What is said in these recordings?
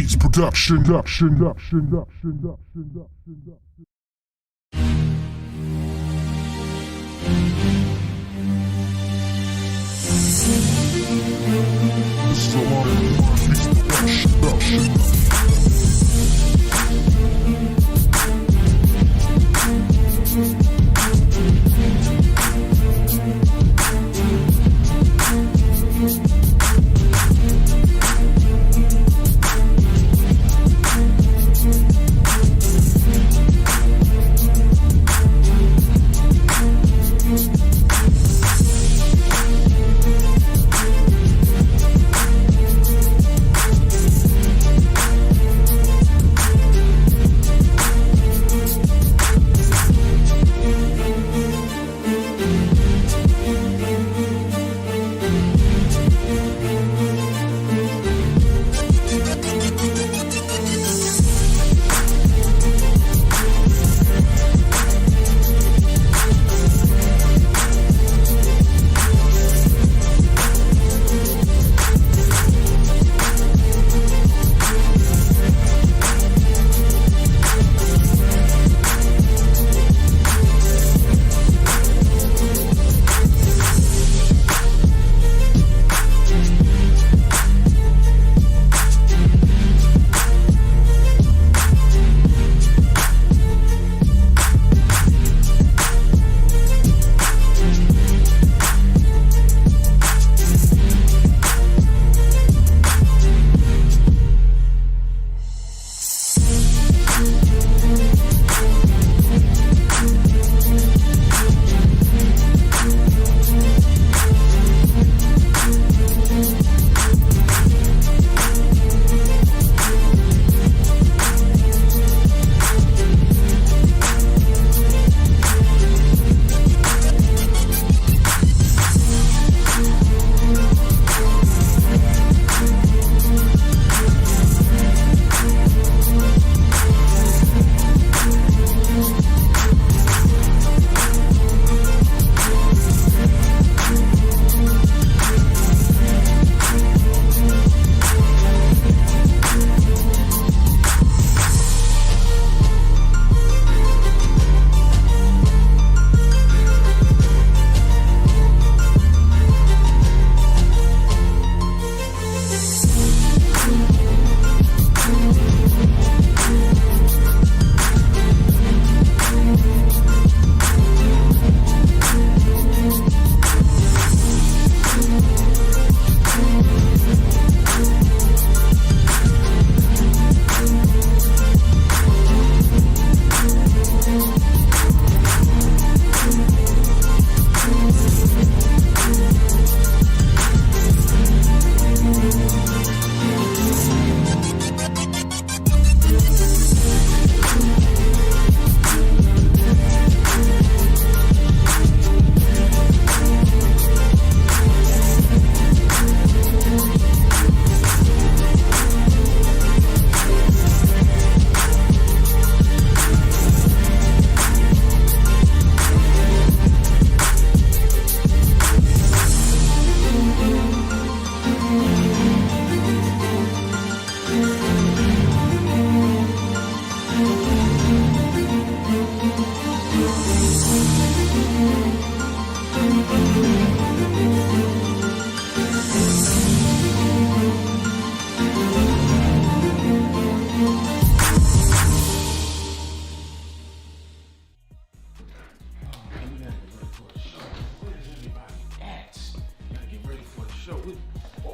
Beats production.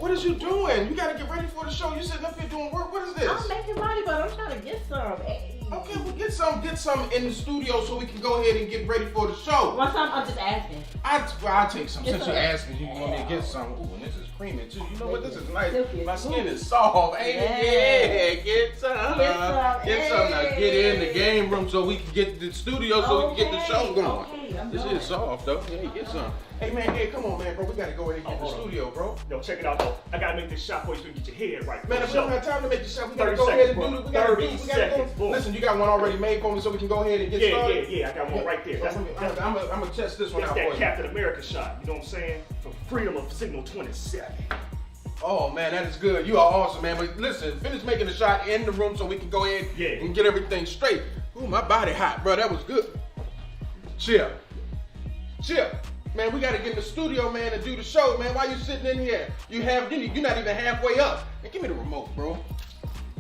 What is you doing? You gotta get ready for the show. You sitting up here doing work. What is this? I'm making money, but I'm trying to get some. Hey. Okay, well get some in the studio so we can go ahead and get ready for the show. One time I'm just asking. I'll take some. Since you asked me, you want me to Yeah. get some. Ooh, and this is creamy too. You know what? This is nice. Silky. My skin is soft. Ain't it? Yeah, get some. Get some. Now get in the game room so we can get the studio so we can get the show going. Okay, this is soft though. Hey, get some. Hey man, hey, come on man, bro. We gotta go ahead and get in the studio, bro. Yo, check it out though. I gotta make this shot for you so you can get your head right. Man, if we don't have time to make the shot, we gotta 30 go ahead and seconds, do it. bro. We gotta 30 seconds, go. boom. Listen, you got one already made for me so we can go ahead and get started? Yeah, I got one right there. So I'm gonna test this one That's out for that you. Captain America shot, you know what I'm saying? For freedom of signal 27. Oh man, that is good. You are awesome, man. But listen, finish making the shot in the room so we can go ahead and get everything straight. Ooh, my body hot, bro. That was good. Chill. Man, we gotta get in the studio, man, and do the show, man. Why you sitting in here? You're not even halfway up. Man, give me the remote, bro.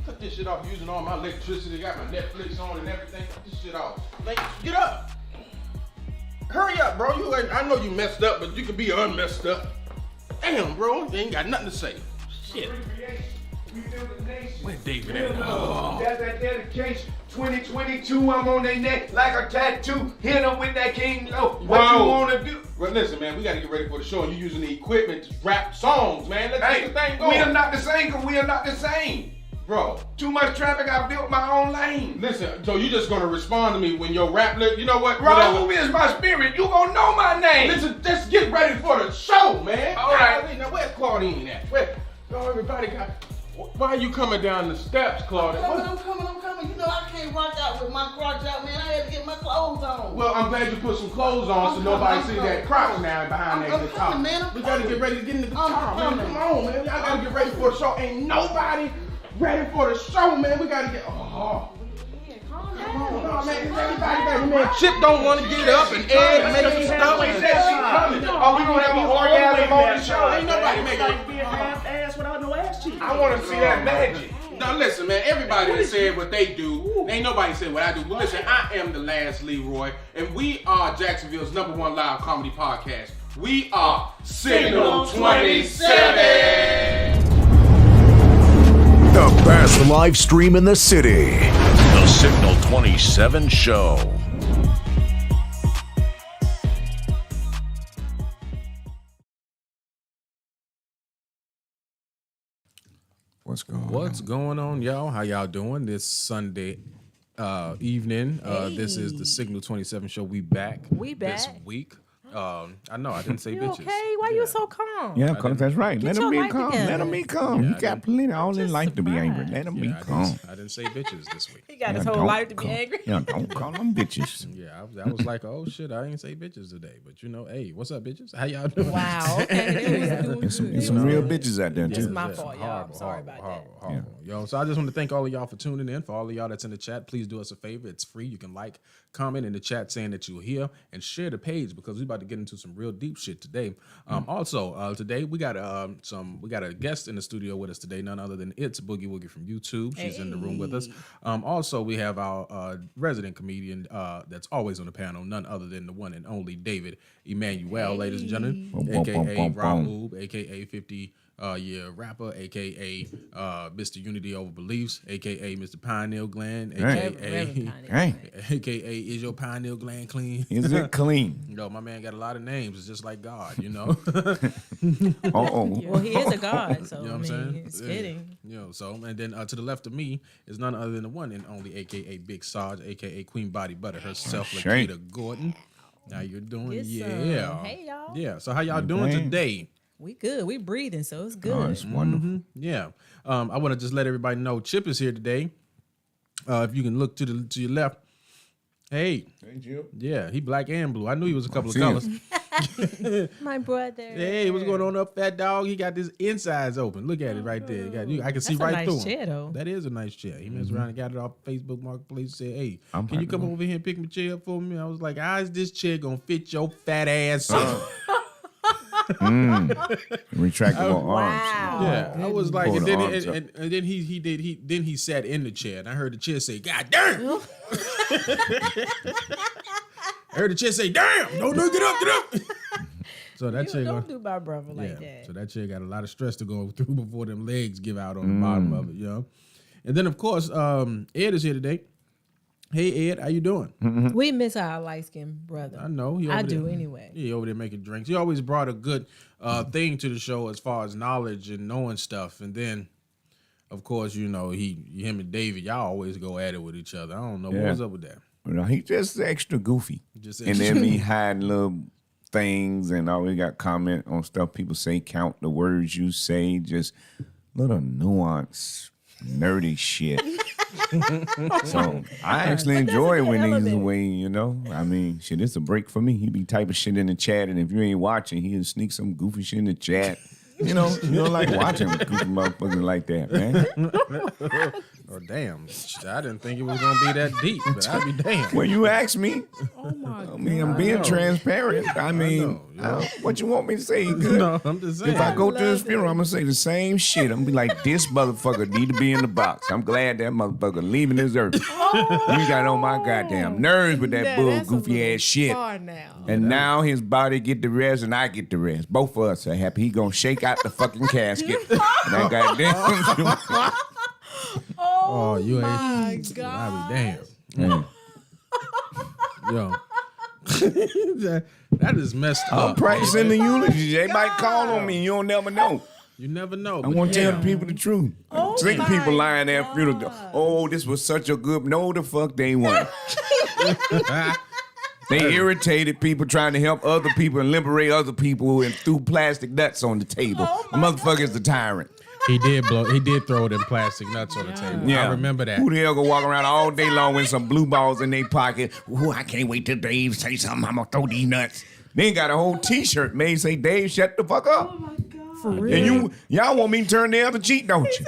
Cut this shit off using all my electricity. Got my Netflix on and everything. Cut this shit off. Like, get up. Hurry up, bro. I know you messed up, but you can be unmessed up. Damn, bro. You ain't got nothing to say. Shit. Where David at? Oh. That's that dedication. 2022, I'm on their neck like a tattoo. Hit them with that King Low. What you wanna do? Well, listen, man, we gotta get ready for the show, and you using the equipment to rap songs, man. Let's get the thing going. We are not the same, cause we are not the same. Bro. Too much traffic, I built my own lane. Listen, so you just gonna respond to me when your rap you know what? Raul is my spirit. You gonna know my name. Listen, just get ready for the show, man. All right. Now, where's Claudine at? Everybody got... Why are you coming down the steps, Claudine? I'm coming. You know I can't rock out with my crotch out, man. I had to get my clothes on. Well, I'm glad you put some clothes on so nobody see that crotch now behind that guitar. Coming, man. We gotta get ready to get in the guitar, man. Come on, man. Y'all gotta get ready for the show. Ain't nobody ready for the show, man. We gotta get... Oh. Come on, man. Everybody, man. Chip don't want to get up and Ed making stuff. She coming. Are we gonna have an orgasm on the show? Ain't nobody making Like being half ass without no ass cheeks. I wanna see that magic. Now listen, man, everybody that said what they do, ain't nobody said what I do. But listen, I am the last Leroy, and we are Jacksonville's #1 live comedy podcast. We are Signal 27. The best live stream in the city. The Signal 27 Show. What's going on, y'all? How y'all doing this Sunday evening? This is the Signal 27 Show. We back. This week. I know I didn't say You bitches. okay? Why you so calm? Yeah, cause that's right. Let Get him your be life calm. together. Let him be calm. Yeah, He got plenty all his life to be angry. Let him be Yeah, calm. I didn't say bitches this week. He got his Yeah, whole don't life to be call- angry. Yeah, don't call them bitches. Yeah, I was like, oh shit, I didn't say bitches today. But you know, hey, what's up, bitches? How y'all doing? Wow. Okay. There's some real bitches out there It's too. my fault, y'all. I'm sorry about that. Horrible. Yo, so I just want to thank all of y'all for tuning in. For all of y'all that's in the chat, please do us a favor. It's free. You can like, comment in the chat saying that you're here, and share the page because we're about to get into some real deep shit today. Also, today we got a guest in the studio with us today, none other than ItzBoogieWoogie from YouTube. She's in the room with us. Also, we have our resident comedian that's always on the panel, none other than the one and only David Emmanuel, ladies and gentlemen, aka Raul, aka 50 rapper, aka Mr. Unity Over Beliefs, aka Mr. Pineal Gland, aka is your pineal gland clean? Is it clean? Yo, my man got a lot of names. It's just like God, you know. Well, he is a god, so You know what I I'm mean, saying? it's fitting. You know, so and then to the left of me is none other than the one and only, aka Big Sarge, aka Queen Body Butter herself, Shame. Lakita Gordon. How you doing? Get Yeah. some. Hey, y'all. Yeah. So how y'all doing Okay. today? We good. We breathing, so it's good. Oh, it's wonderful. Yeah. I want to just let everybody know Chip is here today. If you can look to your left. Hey. Hey, Jill. Yeah, he black and blue. I knew he was a couple of see colors. him. My brother. Hey, what's going on up, fat dog? He got his insides open. Look at it right there. I can see That's a right nice through him. chair, though. That is a nice chair. He messed around and got it off Facebook Marketplace. Said, "Hey, I'm can you come popular. over here and pick my chair up for me?" I was like, "How is this chair gonna fit your fat ass?" up?" Retractable Wow. arms. Yeah, I was like, Pull and the then arms and then he sat in the chair, and I heard the chair say, "God damn!" I heard the chair say, "Damn! No, get up!" So that chair, Don't do my brother like that. So that chair got a lot of stress to go through before them legs give out on the bottom of it, you know. And then of course, Ed is here today. Hey Ed, how you doing? We miss our light skinned brother. I know. He I over do there- anyway. He over there making drinks. He always brought a good thing to the show as far as knowledge and knowing stuff. And then, of course, you know, him and David, y'all always go at it with each other. I don't know Yeah. what's up with that. You know, he just extra goofy. Just And extra- then be hiding little things and always got comment on stuff people say, count the words you say, just little nuance, nerdy shit. So I actually enjoy it when he's element. away, you know. I mean, shit, it's a break for me. He be typing shit in the chat, and if you ain't watching, he'll sneak some goofy shit in the chat. You don't like watching goofy motherfuckers like that, man. Oh, damn. I didn't think it was going to be that deep, but I'd be damned. When you ask me, Oh my God. I mean, I'm being transparent. I mean, what you want me to say? Good. No, I'm just saying. If I go to his funeral, I'm gonna say the same shit. I'm gonna be like, this motherfucker need to be in the box. I'm glad that motherfucker leaving this earth. You got on my goddamn nerves with that bull That's a goofy little ass shit. far now. And now his body get the rest and I get the rest. Both of us are happy. He gonna shake out the fucking casket. That goddamn. Oh, you ain't. My I'd God. be damn. Yo. that is messed I'm up. practicing the man. eulogy. They might call on me. You don't never know. You never know. I but want to yeah. tell the people the truth. Oh Sick my people lying there at funeral. God. Oh, this was such a good. No, the fuck they weren't. They irritated people trying to help other people and liberate other people and threw plastic nuts on the table. The motherfucker's the tyrant. He did throw them plastic nuts on the table. Yeah. I remember that. Who the hell go walk around all day long with some blue balls in their pocket? Ooh, I can't wait till Dave say something. I'm gonna throw these nuts. They got a whole T-shirt made say, Dave, shut the fuck up. Oh my God. For real. And y'all want me to turn the other cheek, don't you?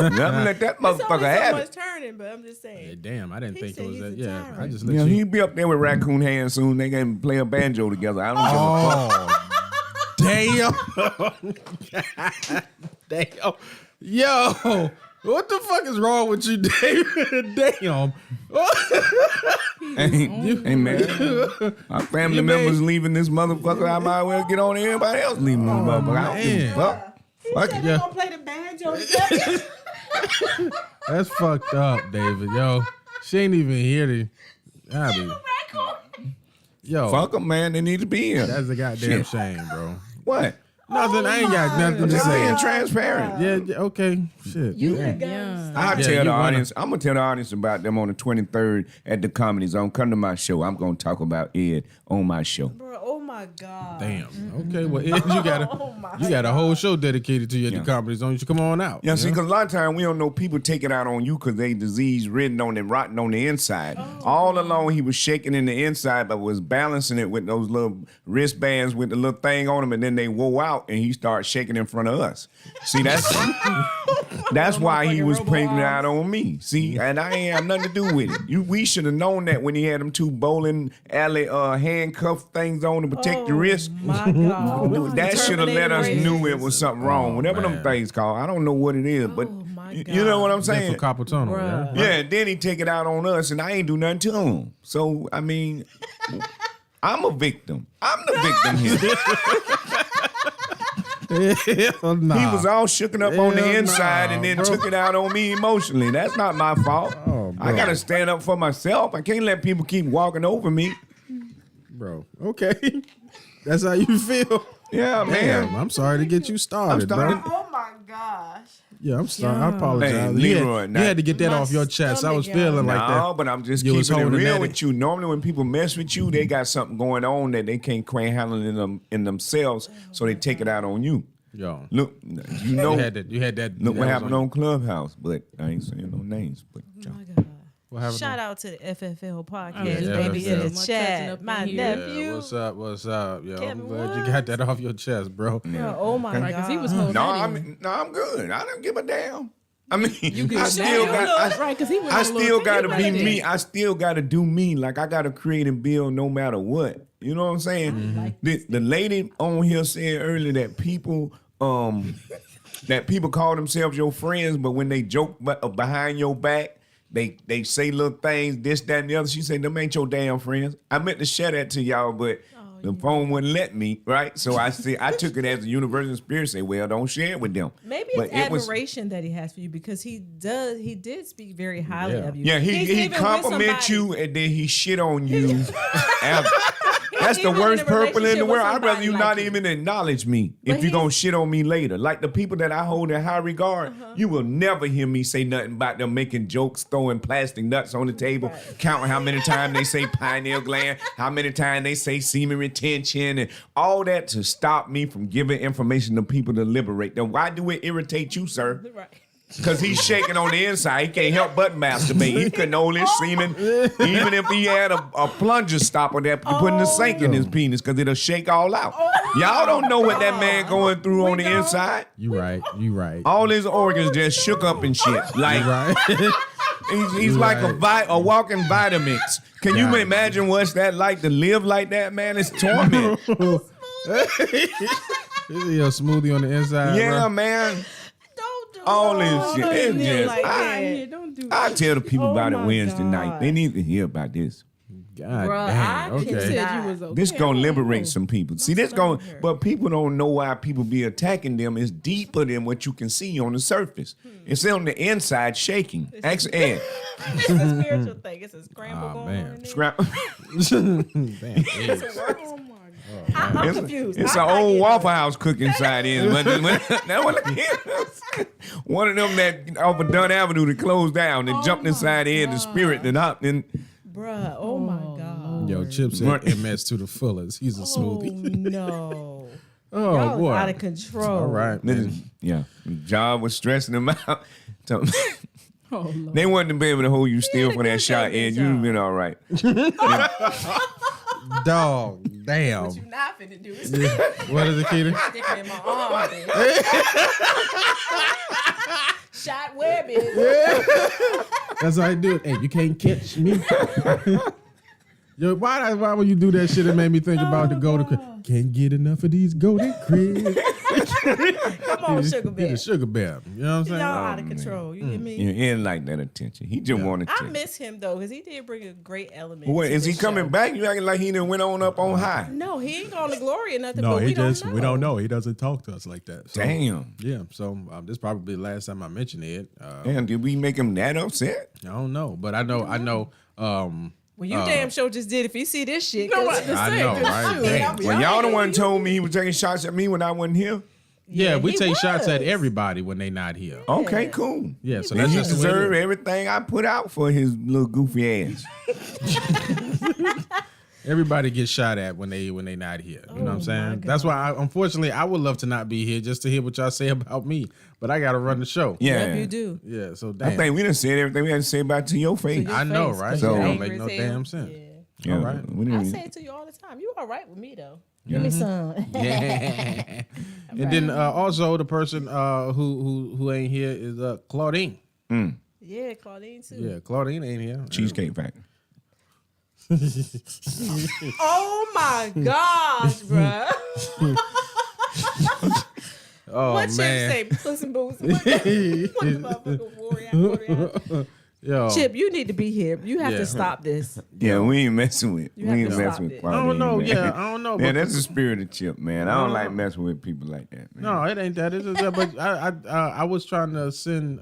Let that motherfucker have it. turning, but I'm just saying. Hey, damn, I didn't He think it said was he's that. a Yeah, tyrant. I just Yeah, let you. he'll be up there with raccoon hands soon. They can play a banjo together. I don't give a fuck. Damn. Damn. Yo, what the fuck is wrong with you, David? Damn. Hey, man. Our family members leaving this motherfucker. I might as well get on everybody else leaving this motherfucker. I don't give a man. fuck. Fuck it. They gonna play the banjo together. That's fucked up, David. Yo, she ain't even here to. I mean, yo, Fuck them, man. They need to be here. that's a goddamn Shit. shame, bro. What? Nothing. I ain't got nothing to Just being say. transparent. Yeah. Okay. Shit. I'll Yeah, tell you the wanna- audience. I'm gonna tell the audience about them on the 23rd at the Comedy Zone. Come to my show. I'm gonna talk about Ed on my show. Bro, oh my God. Damn. Okay. Well, Ed, you got a whole show dedicated to you at the Comedy Zone. You should come on out. Yeah, see, because a lot of times we don't know people take it out on you because they disease ridden on them, rotten on the inside. All along he was shaking in the inside, but was balancing it with those little wristbands with the little thing on them, and then they wore out, and he started shaking in front of us. See, that's why he was pranking it out on me. See, and I ain't have nothing to do with it. We should have known that when he had them two bowling alley handcuff things on to protect the wrist. My God. That should have let us Terminator knew it was something wrong. Whatever them man. things called. I don't know what it is, but my you know what I'm Saying saying? for carpal tunnel. Bruh. Yeah. Yeah, and then he take it out on us, and I ain't do nothing to him. So, I mean, I'm a victim. I'm the victim here. Hell nah. He was all shooken up on the Hell inside nah, and then bro. took it out on me emotionally. That's not my fault. Oh, I bro. got to stand up for myself. I can't let people keep walking over me. Bro. Okay. That's how you feel. Yeah, Damn. man. I'm sorry to get you started, starting- bro. Oh my gosh. Yeah, I'm sorry. I apologize. Hey, you, Leroy, had, now- you had to get that My off your chest. I was stomach, feeling like No, that. but I'm just You was keeping it holding real at with it. you. Normally, when people mess with you, they got something going on that they can't quite handle in themselves, so they take it out on you. Yo. Look, you know, You had that. look that what was happened on Clubhouse, but I ain't saying no names. But Oh my God. What happened Shout on- out to the FFL podcast, Yeah, baby, in FFL. the Touching chat. up My in here. nephew. Yeah, what's up? What's up? Yo, I'm Kevin glad you Woods. got that off your chest, bro. Bro, oh my Right, God. because he was holding no, that in. I'm good. I don't give a damn. I mean, good I now. still got. Right, 'cause he went I a little still bit got to right be there. me. I still got to do me. Like I got to create and build no matter what. You know what I'm saying? The lady on here said earlier that people call themselves your friends, but when they joke behind your back, they say little things, this, that, and the other. She said, them ain't your damn friends. I meant to share that to y'all, but the phone wouldn't let me, right? So I took it as a universal spirit, say, well, don't share it with them. Maybe But it's it was- admiration that he has for you because he did speak very highly Yeah. of you. Yeah, he He's even with compliment somebody- you and then he shit on you. That's the even in worst a purple in the relationship with world. I'd rather somebody you like not you. even acknowledge me But if you're going to he's- shit on me later. Like the people that I hold in high regard, you will never hear me say nothing about them making jokes, throwing plastic nuts on the table, counting how many times they say pineal gland, how many times they say semen retention, and all that to stop me from giving information to people to liberate them. Why do it irritate you, sir? Right. Because he's shaking on the inside. He can't help but masturbate. He couldn't hold his semen, even if he had a plunger stopper that you put in the sink in his penis, because it'll shake all out. Y'all don't know what that man going through on the inside. You right. All his organs just shook up and shit. Like, right. he's like a walking Vitamix. Can you imagine what's that like to live like that, man? It's torment. Is he a smoothie on the inside? Yeah, bro? man. Don't do All it. this shit. It's just, like I tell the people about it my Wednesday night. God. They need to hear about this. God Bruh, damn. I Okay. said you was okay. This gonna liberate some people. See, this what I'm gonna, hearing. but people don't know why people be attacking them. It's deeper than what you can see on the surface. It's on the inside shaking. Ask Ed. It's a spiritual thing. It's a scramble Oh, going man. on in there. Scrap. Damn. Oh my God. I'm confused. It's I'm an not old getting Waffle House cooking side in. One of them that off of Dunn Avenue that closed down and jumped inside the the spirit that up and Bruh, oh my God. Yo, Chip said MS to the fullest. He's a Oh smoothie. no. Oh, Y'all boy. out of control. All right, man. yeah, job was stressing them out. So, Oh, Lord. they wanted to be able to hold you still for that shot, Ed. You'd have been all right. Dog, damn. What you not finna do is What is it, Keita? stick it in my arm. Shot web is. That's how I do it. Hey, you can't catch me. Yo, why would you do that shit? It made me think about the golden crib. Can't get enough of these golden cribs. Come on, sugar Get bear. a sugar bear. You know what I'm saying? Y'all out of control. You get me? Yeah, he didn't like that attention. He just wanted I to. miss him though, because he did bring a great element. What, to is he this coming show. back? You acting like he done went on up on high. No, he ain't going to glory or nothing. No, but we we don't know. He doesn't talk to us like that. So, Damn. Yeah, so this probably the last time I mentioned it. Damn, did we make him that upset? I don't know, but I know. Well, you damn sure just did if you see this shit. I know, right? Damn. Well, y'all the one told me he was taking shots at me when I wasn't here. Yeah, we he take shots at was. everybody when they not here. Okay, cool. Yeah, so Then that's he just the way it deserved is. everything I put out for his little goofy ass. Everybody gets shot at when they not here. You know what I'm saying? That's why, unfortunately, I would love to not be here just to hear what y'all say about me. But I got to run the show. Yeah, Yep, you do. Yeah. So I damn. think we done said everything we had to say about to your face. your I know, face, right? 'cause So you it don't angry make no as hell. damn sense. Yeah. Yeah, all right. we I didn't- say it to you all the time. You all right with me though. Give me some. Yeah. And then also the person who ain't here is Claudine. Yeah, Claudine too. Yeah, Claudine ain't here. Cheesecake Factory. Oh my gosh, bruh. Oh What Chip man. say? Puss and boots. What the motherfucking warrior. Yo. Chip, you need to be here. You have Yeah. to stop this. Yeah, we ain't messing with. You We have ain't to messing stop with it. Claudine. I don't know. Man. Yeah, I don't know. Yeah, but- that's the spirit of Chip, man. I don't like messing with people like that, man. No, it ain't that. It's just that. But I was trying to send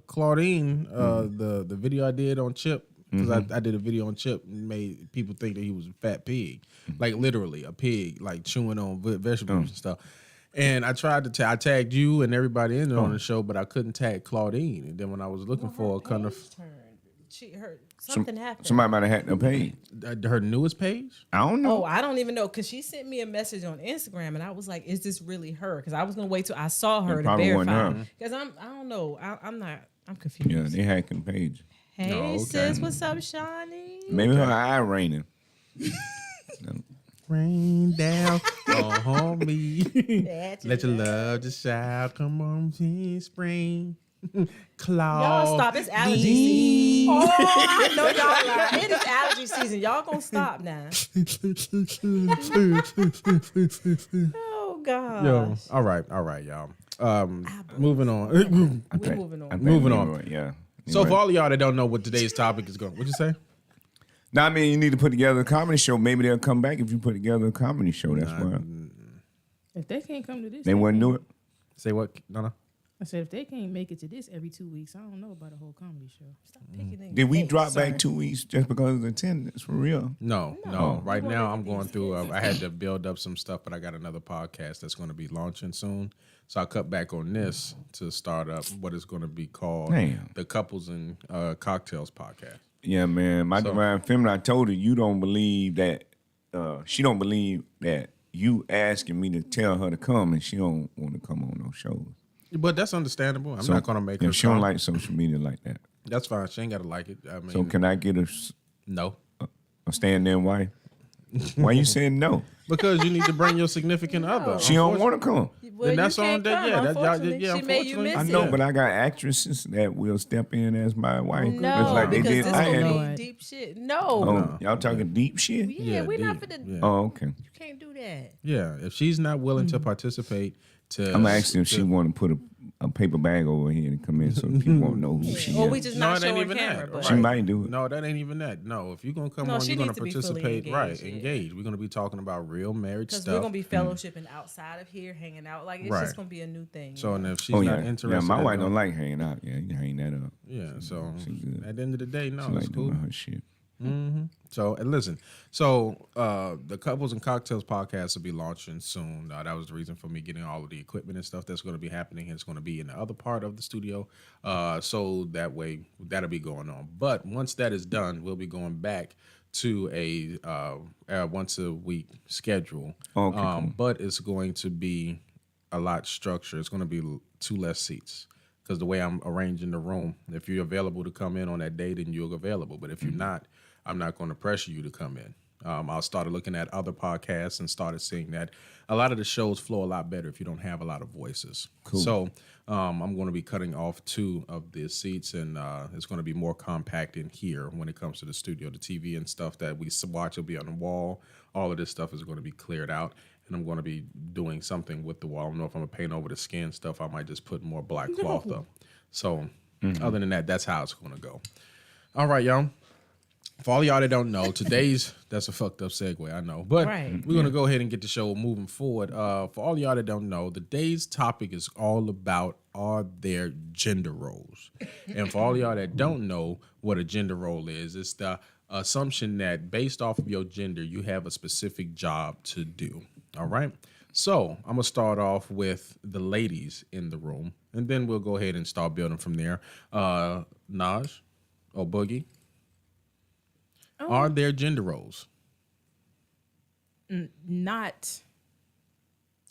Claudine the video I did on Chip because I did a video on Chip and made people think that he was a fat pig, like literally a pig, like chewing on vegetables and stuff. And I tried to I tagged you and everybody in there on the show, but I couldn't tag Claudine. And then when I was looking for a kind of Something happened. Somebody might have hacked her page. her newest page. I don't know. Oh, I don't even know because she sent me a message on Instagram and I was like, "Is this really her?" Because I was gonna wait till I saw her It to probably wasn't verify. her. Because I don't know. I'm confused. Yeah, they hacking page. Hey Oh, okay. sis, what's up, Shawnee? Maybe her eye raining. Rain down on me. That's Let it. your love just shout. Come on, spring. Cloud. Y'all stop. It's allergy season. Oh, I know y'all lying. It is allergy season. Y'all gonna stop now. Oh God. Yo, all right, y'all. Moving on. We're moving on. Moving on. Yeah. So for all of y'all that don't know what today's topic is going, what'd you say? No, I mean, you need to put together a comedy show. Maybe they'll come back if you put together a comedy show. That's why If they can't come to this, they wouldn't do it. Say what? No. I said if they can't make it to this every 2 weeks, I don't know about a whole comedy show. Stop picking in Did we your drop face, back sir. 2 weeks just because of the attendance? For real? No. Right You now, wanna I'm get going these through. kids. I had to build up some stuff, but I got another podcast that's going to be launching soon. So I cut back on this to start up what is going to be called Damn. the Couples and Cocktails podcast. Yeah, man. My divine feminine, I told her you don't believe that. She don't believe that you asking me to tell her to come, and she don't want to come on those shows. But that's understandable. I'm not gonna make her. If she don't like social media like that, that's fine. She ain't gotta like it. I mean, so can I get no? A stand-in wife? Why you saying no? Because you need to bring your significant other. She don't want to come. Well, Then that's you can't on that. come, Yeah, unfortunately. yeah. She made you Unfortunately, miss I it. know, but I got actresses that will step in as my wife. No, It's like they because did. this I gonna had. be deep shit. Oh, No. y'all talking deep shit? Yeah, we're not deep. finna. Yeah. Oh, okay. You can't do that. Yeah, if she's not willing to participate, I'm asking if she want to put a paper bag over here and come in so people won't know who she Or is. we just No, not it ain't showing even camera. that. But She might do it. No, that ain't even that. No, if you're gonna come No, on, she you're gonna needs to be fully participate. Right, engaged, yeah. engage. We're gonna be talking about real marriage because stuff. we're gonna be fellowshipping outside of here, hanging out. Like it's Right. just gonna be a new thing. So, and if she's Oh not yeah, interested, yeah. My in wife doing- don't like hanging out. Yeah, you can hang that up. Yeah, so She good. at the end of the day, no, She it's like cool. doing her shit. So, and listen, so the Couples and Cocktails podcast will be launching soon. That was the reason for me getting all of the equipment and stuff that's going to be happening. It's going to be in the other part of the studio. So that way, that'll be going on. But once that is done, we'll be going back to a once a week schedule. Okay, cool. But it's going to be a lot structured. It's going to be 2 less seats. Because the way I'm arranging the room, if you're available to come in on that day, then you're available. But if you're not, I'm not going to pressure you to come in. I started looking at other podcasts and started seeing that a lot of the shows flow a lot better if you don't have a lot of voices. Cool. So I'm going to be cutting off 2 of the seats, and it's going to be more compact in here when it comes to the studio. The TV and stuff that we watch will be on the wall. All of this stuff is going to be cleared out. And I'm going to be doing something with the wall. I don't know if I'm going to paint over the skin stuff. I might just put more black cloth up. So other than that, that's how it's going to go. All right, y'all. For all y'all that don't know, that's a fucked up segue, I know. But we're going to go ahead and get the show moving forward. For all y'all that don't know, today's topic is all about are there gender roles? And for all y'all that don't know what a gender role is, it's the assumption that based off of your gender, you have a specific job to do. All right. So I'm going to start off with the ladies in the room, and then we'll go ahead and start building from there. Naj or Boogie, are there gender roles? Not.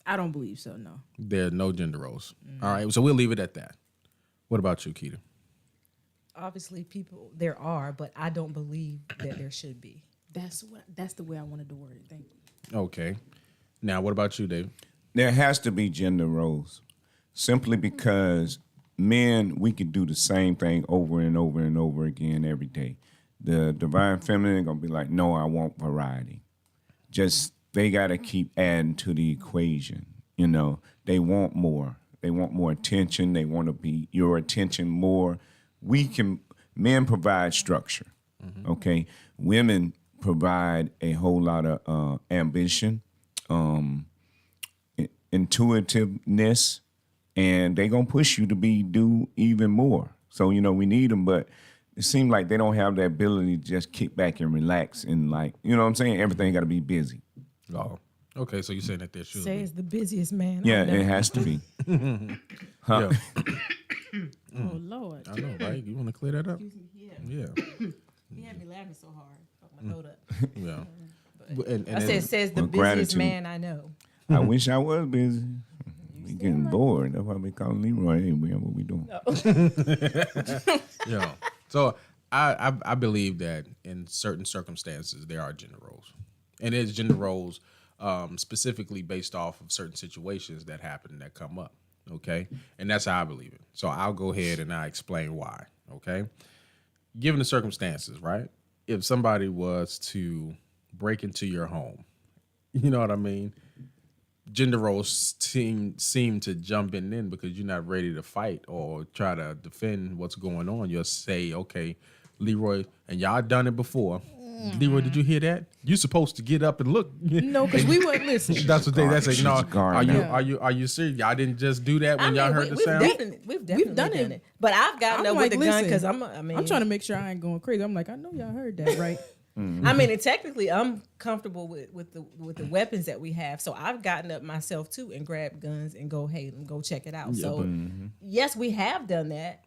I don't believe so. No. There are no gender roles. All right. So we'll leave it at that. What about you, Keita? obviously people there are, but I don't believe that there should be. That's the way I wanted to word it. Thank you. Okay. Now, what about you, Dave? There has to be gender roles, simply because men, we can do the same thing over and over and over again every day. The divine feminine gonna be like, no, I want variety. Just they gotta keep adding to the equation. You know, they want more. They want more attention. They want to be your attention more. Men provide structure. Okay, women provide a whole lot of ambition, intuitiveness, and they gonna push you to do even more. So you know we need them, but it seems like they don't have the ability to just kick back and relax and like, you know what I'm saying? Everything got to be busy. Oh, okay. So you're saying that there should Say be. it's the busiest man. Yeah, I know. it has to be. Huh? Yeah. Oh Lord. I know, right? You want to clear that up? Yeah. He had me laughing so hard. Fuck my throat up. Yeah. And I said, then- says the Well, busiest gratitude. man I know. I wish I was busy. We getting bored. That's why we call Leroy. Hey, man, what we doing? yeah. So I believe that in certain circumstances there are gender roles, and there's gender roles specifically based off of certain situations that happen that come up. Okay, and that's how I believe it. So I'll go ahead and I explain why. Okay, given the circumstances, right? If somebody was to break into your home, you know what I mean? Gender roles seem to jump in because you're not ready to fight or try to defend what's going on. You'll say, okay, Leroy, and y'all done it before. Leroy, did you hear that? You supposed to get up and look. No, because we weren't listening. That's what that's like. No, She's guarding are you serious? Y'all didn't just do that when y'all heard the sound? We've definitely done done it. it. But I've gotten I'm up like, with the gun listen, because I'm trying to make sure I ain't going crazy. I'm like, I know y'all heard that, right? I mean, and technically, I'm comfortable with the weapons that we have. So I've gotten up myself too and grabbed guns and go, hey, go check it out. So yes, we have done that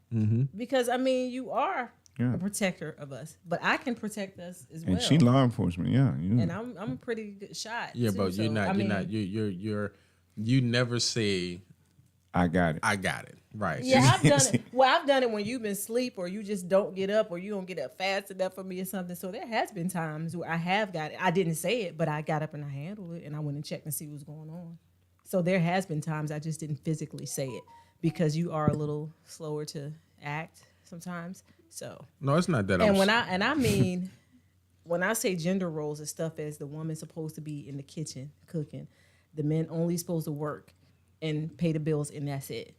because I mean, you are a protector of us, but I can protect us as well. And she law enforcement, yeah. And I'm a pretty good shot. Yeah, too, but so, you're not. I mean, You never say, I got it. I got it. Right. Yeah, I've done it. Well, I've done it when you've been asleep or you just don't get up or you don't get up fast enough for me or something. So there has been times where I have got it. I didn't say it, but I got up and I handled it and I went and checked and see what's going on. So there has been times I just didn't physically say it because you are a little slower to act sometimes. So no, it's not that. And I mean, when I say gender roles and stuff as the woman's supposed to be in the kitchen cooking, the men only supposed to work and pay the bills and that's it.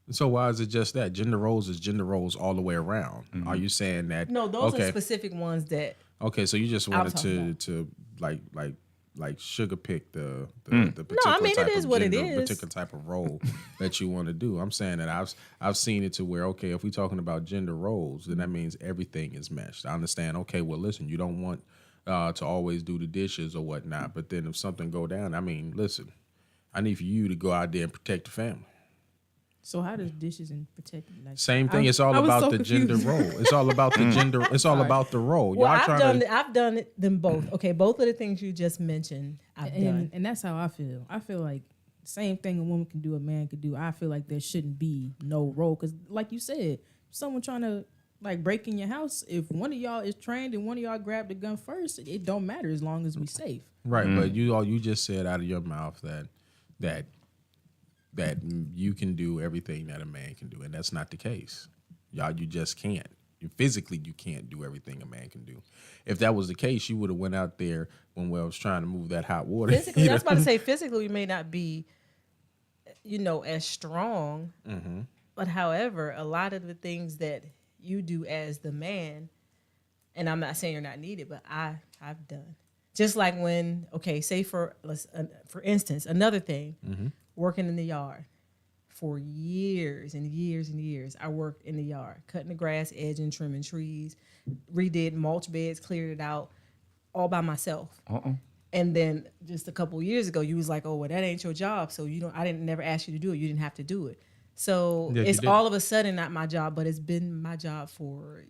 So why is it just that? Gender roles is gender roles all the way around. Are you saying that? No, those are specific ones that. Okay, so you just wanted to like sugar pick the particular No, I mean type it is of what gender, it is. particular type of role that you want to do. I'm saying that I've seen it to where, okay, if we're talking about gender roles, then that means everything is meshed. I understand. Okay, well listen, you don't want to always do the dishes or whatnot, but then if something go down, I mean, listen, I need for you to go out there and protect the family. So how does dishes and protecting? Like, Same thing. It's all about the gender role. It's all about the gender. It's all about the role. Well, I've done them both. Okay, both of the things you just mentioned, I've done, and that's how I feel. I feel like same thing a woman can do, a man can do. I feel like there shouldn't be no role because, like you said, someone trying to like break in your house. If one of y'all is trained and one of y'all grab the gun first, it don't matter as long as we safe. Right, but you just said out of your mouth that you can do everything that a man can do, and that's not the case. Y'all, you just can't. Physically, you can't do everything a man can do. If that was the case, you would have went out there when we was trying to move that hot water. Physically, I was about to say physically we may not be, as strong. Mm-hmm. But however, a lot of the things that you do as the man, and I'm not saying you're not needed, but I've done. Just like when, say for instance, another thing, working in the yard for years and years and years. I worked in the yard, cutting the grass, edging, trimming trees, redid mulch beds, cleared it out all by myself. And then just a couple years ago, you was like, oh, well, that ain't your job. So I didn't never ask you to do it. You didn't have to do it. So it's all of a sudden not my job, but it's been my job for.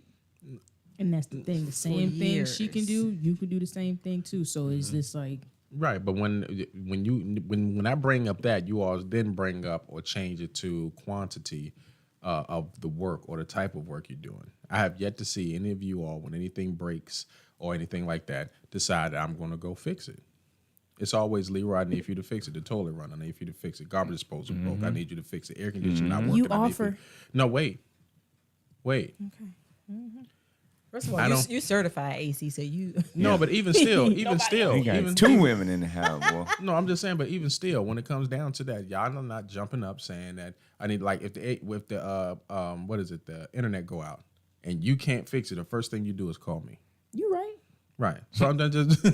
And that's the thing. The same thing she can do, you can do the same thing too. So it's just like. Right, but when I bring up that, you all then bring up or change it to quantity of the work or the type of work you're doing. I have yet to see any of you all, when anything breaks or anything like that, decide that I'm going to go fix it. It's always, Leroy, I need for you to fix it. The toilet run, I need for you to fix it. Garbage disposal broke, I need you to fix it. Air conditioner not working. You offer. No, wait. Okay. First of all, you certified AC, so you. No, but even still, You got two women in the house, boy. No, I'm just saying, but even still, when it comes down to that, y'all are not jumping up saying that I need, like, if the internet go out and you can't fix it, the first thing you do is call me. You right. Right. So I'm just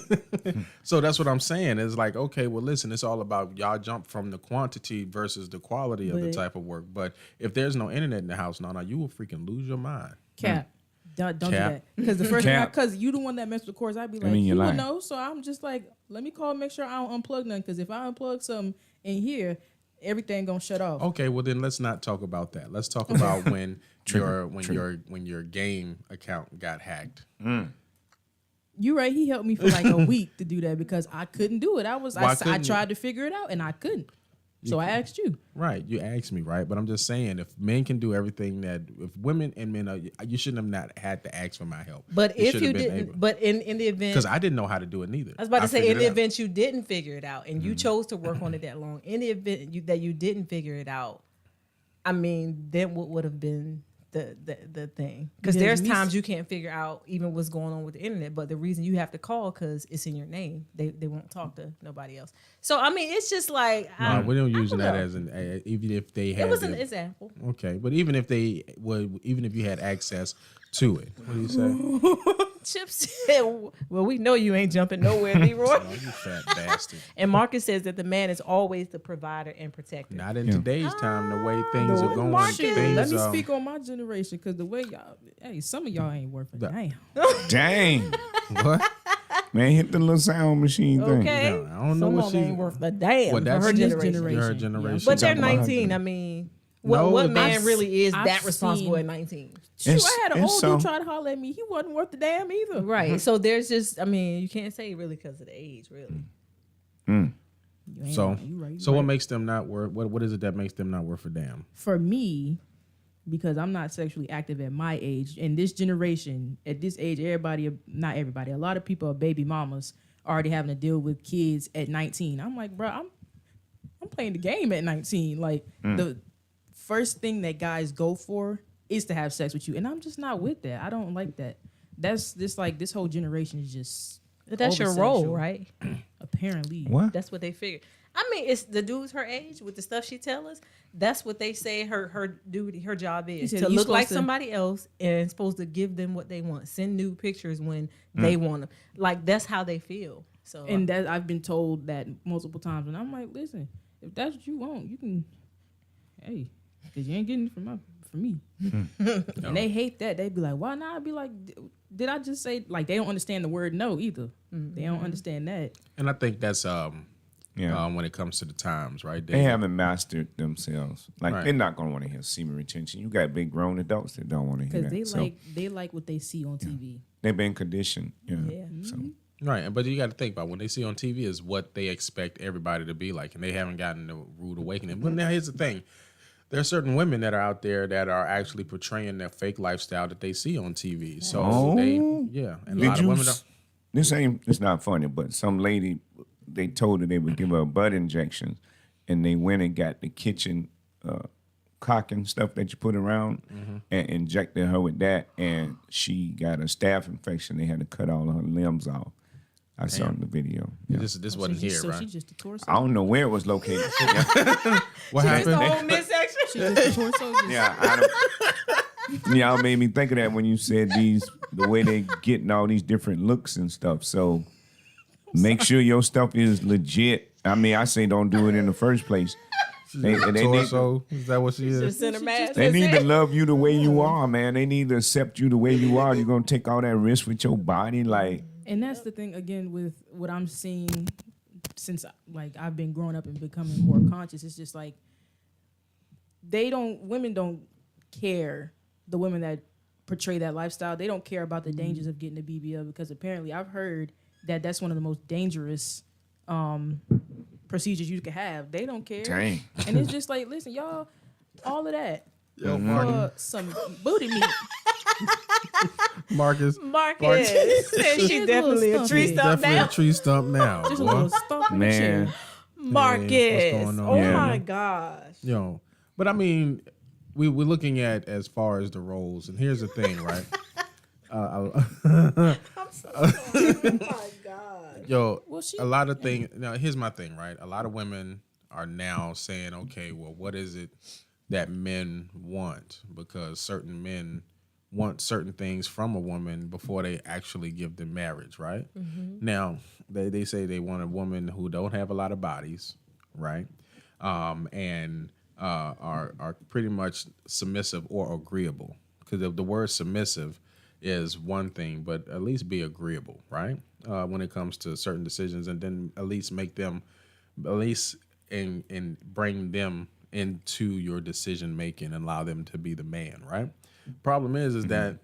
so that's what I'm saying. It's like, okay, well, listen, it's all about y'all jump from the quantity versus the quality of the type of work. But if there's no internet in the house, you will freaking lose your mind. Cap. Don't do that. Because the first thing, because you the one that messed with the cords, I'd be like, you would know. So I'm just like, let me call and make sure I don't unplug nothing. Because if I unplug something in here, everything gonna shut off. Okay, well then let's not talk about that. Let's talk about when your game account got hacked. You right. He helped me for like a week to do that because I couldn't do it. I tried to figure it out and I couldn't. So I asked you. Right. You asked me, right? But I'm just saying, if men can do everything if women and men you shouldn't have not had to ask for my help. But if you didn't, but in the event. Because I didn't know how to do it neither. I was about to say, in the event you didn't figure it out and you chose to work on it that long, in the event that you didn't figure it out, I mean, then what would have been the thing? Because there's times you can't figure out even what's going on with the internet, but the reason you have to call because it's in your name. They won't talk to nobody else. So I mean, it's just like we don't use that as even if they had. It was an example. Okay, but even if you had access to it, what do you say? Chip said, "Well, we know you ain't jumping nowhere, Leroy." Oh, you fat bastard. And Marcus says that the man is always the provider and protector. Not in today's time, the way things are going. Let me speak on my generation because the way y'all, some of y'all ain't worth a damn. Dang. What? Man, hit the little sound machine thing. Okay. No, I don't know what she ain't worth a damn. Well, that's for her generation. generation. Her generation. But they're 19. I mean, what man really is that responsible at 19? Shoot, I had an old dude try to holler at me. He wasn't worth the damn either. Right. So there's just, I mean, you can't say really because of the age, really. So, you right. what makes them not worth? What is it that makes them not worth a damn? For me, because I'm not sexually active at my age, in this generation, at this age, not everybody, a lot of people are baby mamas already having to deal with kids at 19. I'm like, bro, I'm playing the game at 19. Like, the first thing that guys go for is to have sex with you, and I'm just not with that. I don't like that. That's just like this whole generation is just. That's your role, right? Apparently. What? That's what they figure. I mean, it's the dudes her age with the stuff she tell us. That's what they say her duty, her job is said to you look like supposed to- somebody else and supposed to give them what they want. Send nude pictures when they want them. Like that's how they feel. So And that I've been told that multiple times, and I'm like, listen, if that's what you want, you can. Hey, because you ain't getting it from me. And they hate that. They be like, why not? I'd be like, did I just say like they don't understand the word no either? They don't understand that. And I think that's when it comes to the times, right? They haven't mastered themselves. Like Right. they're not gonna want to hear semen retention. You got big grown adults that don't want to hear Because that. they like what they see on TV. They've been conditioned. Yeah. So Right, but you got to think about when they see on TV is what they expect everybody to be like, and they haven't gotten the rude awakening. But now here's the thing: there are certain women that are out there that are actually portraying their fake lifestyle that they see on TV. So and a lot of women. It's not funny, but some lady, they told her they would give her a butt injection, and they went and got the kitchen cock and stuff that you put around and injected her with that, and she got a staph infection. They had to cut all of her limbs off. I saw in the video. Yeah. This wasn't here, so right? She just the torso. I don't know where it was located. What happened? the whole midsection. She just the torso. Just, Y'all made me think of that when you said the way they getting all these different looks and stuff. So make sure your stuff is legit. I mean, I say don't do it in the first place. They Torso? Is that what she is? Just in a mask. They need to love you the way you are, man. They need to accept you the way you are. You're gonna take all that risk with your body, like. And that's the thing again with what I'm seeing since like I've been growing up and becoming more conscious. It's just like women don't care. The women that portray that lifestyle, they don't care about the dangers of getting a BBL because apparently I've heard that that's one of the most dangerous procedures you could have. They don't care. Dang. And it's just like, listen, y'all, all of that Yo, for some booty meat. Marcus Said she definitely a tree stump definitely now. a tree stump now. Just a boy. little stump in the Man. chair. Marcus. What's going on? Oh Yeah. my gosh. Yo, but I mean, we're looking at as far as the roles, and here's the thing, right? I'm so sorry. Oh my god. Yo, Well, she- a lot of things. Now, here's my thing, right? A lot of women are now saying, okay, well, what is it that men want? Because certain men want certain things from a woman before they actually give them marriage, right? Now, they say they want a woman who don't have a lot of bodies, right? And are pretty much submissive or agreeable. Because the word submissive is one thing, but at least be agreeable, right? When it comes to certain decisions, and then at least make them, and bring them into your decision making and allow them to be the man, right? Problem is that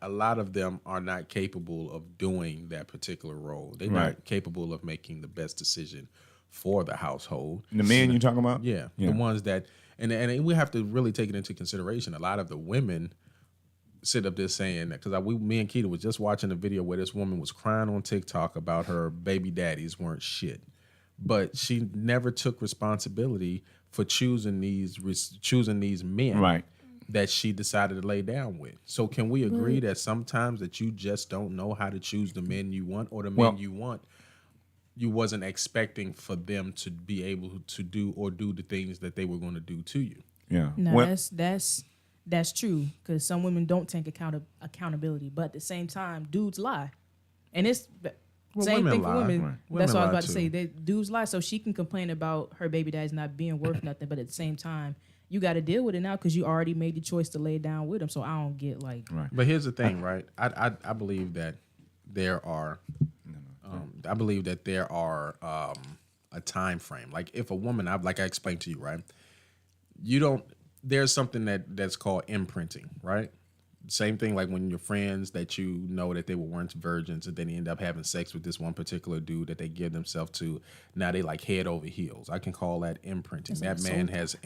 a lot of them are not capable of doing that particular role. They're Right. not capable of making the best decision for the household. The men you talking about? Yeah, the ones that, and we have to really take it into consideration. A lot of the women sit up there saying that because me and Keita was just watching a video where this woman was crying on TikTok about her baby daddies weren't shit, but she never took responsibility for choosing these men, Right. that she decided to lay down with. So can we agree that sometimes that you just don't know how to choose the men you want, or the men you want, you wasn't expecting for them to be able to do the things that they were going to do to you? Yeah. No, Well, that's true because some women don't take accountability, but at the same time, dudes lie, and it's same women thing for lie. women. Right. That's Women what I was lie about to too. say. They dudes lie, so she can complain about her baby dad's not being worth nothing, but at the same time, you got to deal with it now because you already made the choice to lay down with him. So I don't get like, But here's the thing, right? I believe that there are, a time frame. Like if a woman, like I explained to you, right? There's something that's called imprinting, right? Same thing like when your friends that you know that they were once virgins and then they end up having sex with this one particular dude that they give themselves to. Now they like head over heels. I can call that imprinting. That man has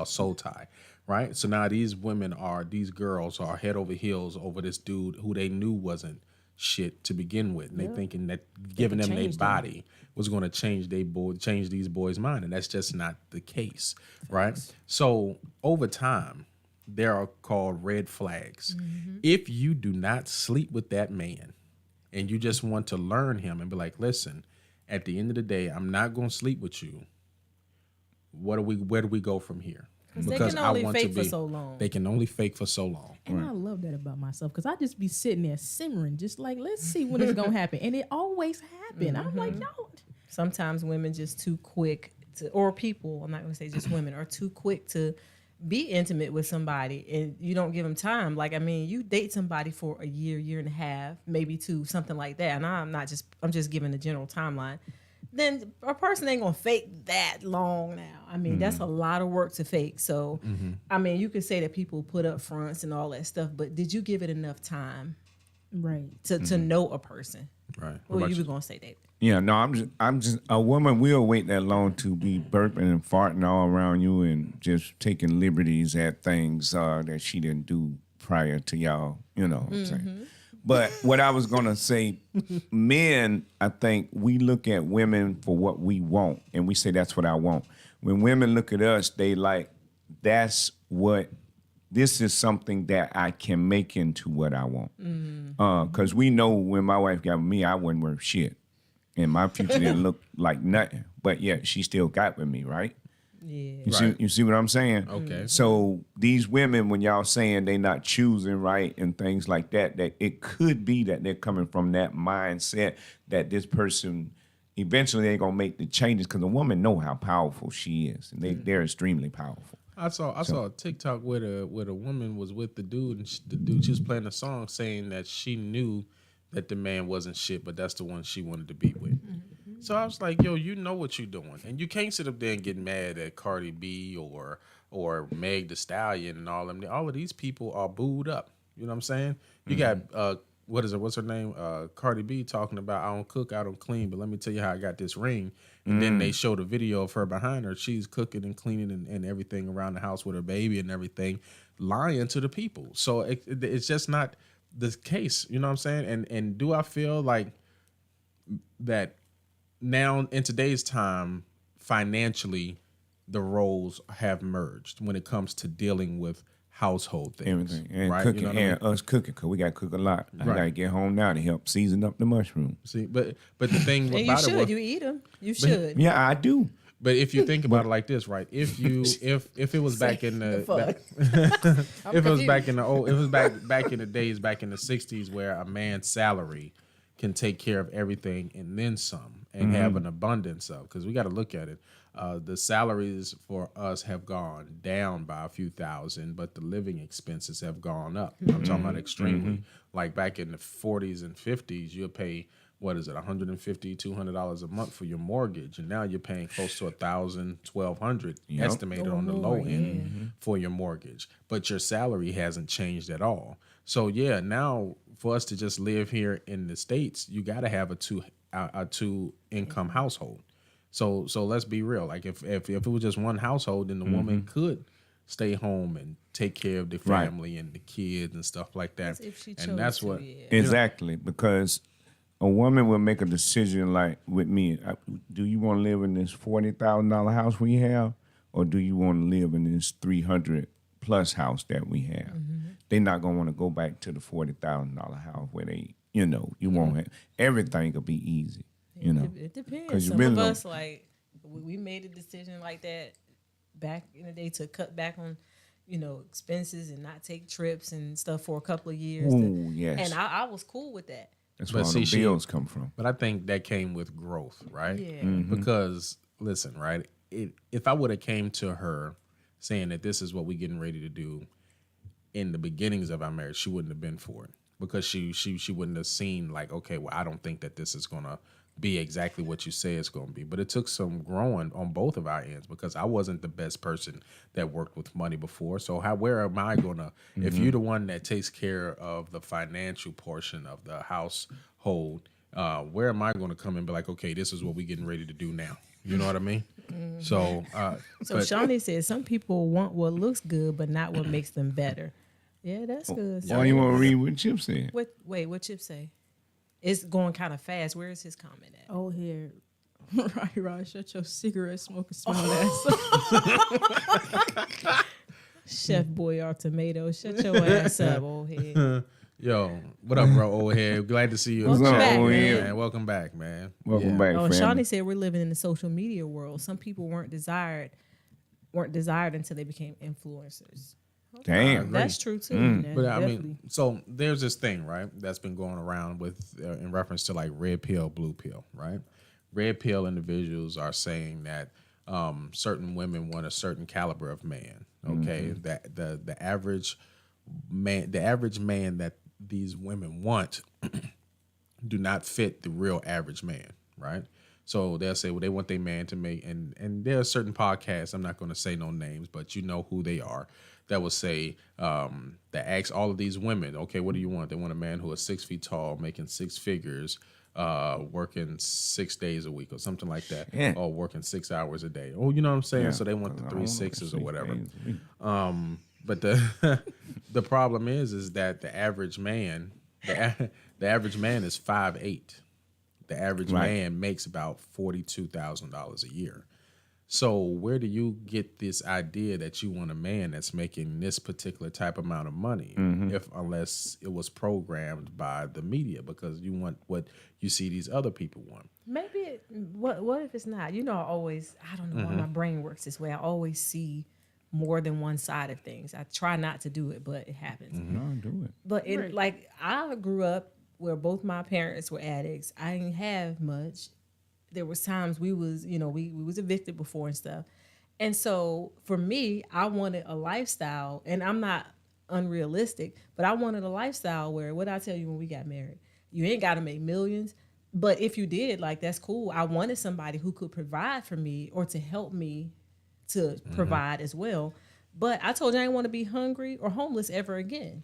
soul tie, right? So now these girls are head over heels over this dude who they knew wasn't shit to begin with. And they thinking that giving them their body was going to change these boys' mind. And that's just not the case, right? So over time, there are called red flags. If you do not sleep with that man and you just want to learn him and be like, listen, at the end of the day, I'm not going to sleep with you. Where do we go from here? Because they can only fake for so long. They can only fake for so long. And I love that about myself because I just be sitting there simmering, just like, let's see when it's going to happen. And it always happen. I'm like, yo. Sometimes women just too quick to, or people, I'm not going to say just women, are too quick to be intimate with somebody and you don't give them time. Like, I mean, you date somebody for a year and a half, maybe two, something like that. And I'm just giving a general timeline. Then a person ain't gonna fake that long now. I mean, that's a lot of work to fake. So, I mean, you could say that people put up fronts and all that stuff, but did you give it enough time, right, to know a person? Right. What you were gonna say, David? Yeah, no, I'm just a woman will wait that long to be burping and farting all around you and just taking liberties at things that she didn't do prior to y'all. You know what I'm saying? But what I was gonna say, men, I think we look at women for what we want, and we say that's what I want. When women look at us, they like this is something that I can make into what I want. Because we know when my wife got with me, I wasn't worth shit, and my future didn't look like nothing. But yet she still got with me, right? Yeah. You see what I'm saying? Okay. So these women, when y'all saying they not choosing right and things like that, that it could be that they're coming from that mindset that this person eventually ain't gonna make the changes because a woman know how powerful she is, and they're extremely powerful. I saw a TikTok where a woman was with the dude, and the dude, she was playing a song saying that she knew that the man wasn't shit, but that's the one she wanted to be with. So I was like, yo, you know what you're doing. And you can't sit up there and get mad at Cardi B or Meg Thee Stallion and all them. All of these people are booed up. You know what I'm saying? You got, what's her name? Cardi B talking about, I don't cook, I don't clean, but let me tell you how I got this ring. And then they showed a video of her behind her. She's cooking and cleaning and everything around the house with her baby and everything, lying to the people. So it's just not the case. You know what I'm saying? And do I feel like that now in today's time, financially, the roles have merged when it comes to dealing with household things. Everything. And right? cooking, you know and us cooking, because we got to cook a lot. I got to get home now to help season up the mushrooms. See, but the thing and about you it was, you eat them. You should. Yeah, I do. But if you think about it like this, right? If it was back in the if it was back in the days back in the 60s where a man's salary can take care of everything and then some and have an abundance of, because we got to look at it. The salaries for us have gone down by a few thousand, but the living expenses have gone up. I'm talking about extremely. Like back in the 40s and 50s, you'll pay, what is it, $150, $200 a month for your mortgage, and now you're paying close to $1,000, $1,200 estimated on the low end for your mortgage. But your salary hasn't changed at all. So yeah, now for us to just live here in the States, you got to have a two income household. So let's be real. Like if it was just one household, then the woman could stay home and take care of the family and the kids and stuff like that. If she and that's what exactly, because a woman will make a decision like with me. Do you want to live in this $40,000 house we have, or do you want to live in this $300+ house that we have? They're not gonna want to go back to the $40,000 house where they, you won't. Everything will be easy. It depends. Some of us, like, we made a decision like that back in the day to cut back on, expenses and not take trips and stuff for a couple of years. Oh, yes. And I was cool with that. That's where all the bills come from. But I think that came with growth, right? Yeah. Because, listen, right, if I would have came to her saying that this is what we're getting ready to do in the beginnings of our marriage, she wouldn't have been for it. Because she wouldn't have seen like, okay, well, I don't think that this is gonna be exactly what you say it's going to be. But it took some growing on both of our ends because I wasn't the best person that worked with money before. So where am I going to, if you're the one that takes care of the financial portion of the household, where am I going to come and be like, okay, this is what we're getting ready to do now? You know what I mean? So, Shawnee said some people want what looks good, but not what makes them better. Yeah, that's good. Why you want to read what Chip said? What Chip say? It's going kind of fast. Where is his comment at? Oh, here. Right, shut your cigarette smoking small ass up. Chef Boyard Tomato, shut your ass up, old head. yo, what up, bro? Old head. Glad to see you. What's up, back, old man. head? Man, welcome back, man. Welcome back, Oh, family. Shawnee said we're living in the social media world. Some people weren't desired until they became influencers. Damn. That's true too. But I Definitely. mean, so there's this thing, right, that's been going around with in reference to like red pill, blue pill, right? Red pill individuals are saying that certain women want a certain caliber of man. Okay, that the average man that these women want do not fit the real average man, right? So they'll say, well, they want their man to make, and there are certain podcasts, I'm not going to say no names, but you know who they are, that will say, that ask all of these women, okay, what do you want? They want a man who is 6 feet tall, making six figures, working 6 days a week or something like that, Yeah. or working 6 hours a day. Oh, you know what I'm saying? Yeah. So they want the I three don't know, sixes or 6 whatever. days a week. But the the problem is that the average man, the average man is 5'8". The average Right. man makes about $42,000 a year. So where do you get this idea that you want a man that's making this particular type amount of money, unless it was programmed by the media because you want what you see these other people want? Maybe what if it's not? You know, I don't know why my brain works this way. I always see more than one side of things. I try not to do it, but it happens. No, do it. But like I grew up where both my parents were addicts. I didn't have much. There was times we was evicted before and stuff. And so for me, I wanted a lifestyle, and I'm not unrealistic, but I wanted a lifestyle where, what I tell you when we got married, you ain't got to make millions, but if you did, like, that's cool. I wanted somebody who could provide for me or to help me to provide as well. But I told you I didn't want to be hungry or homeless ever again.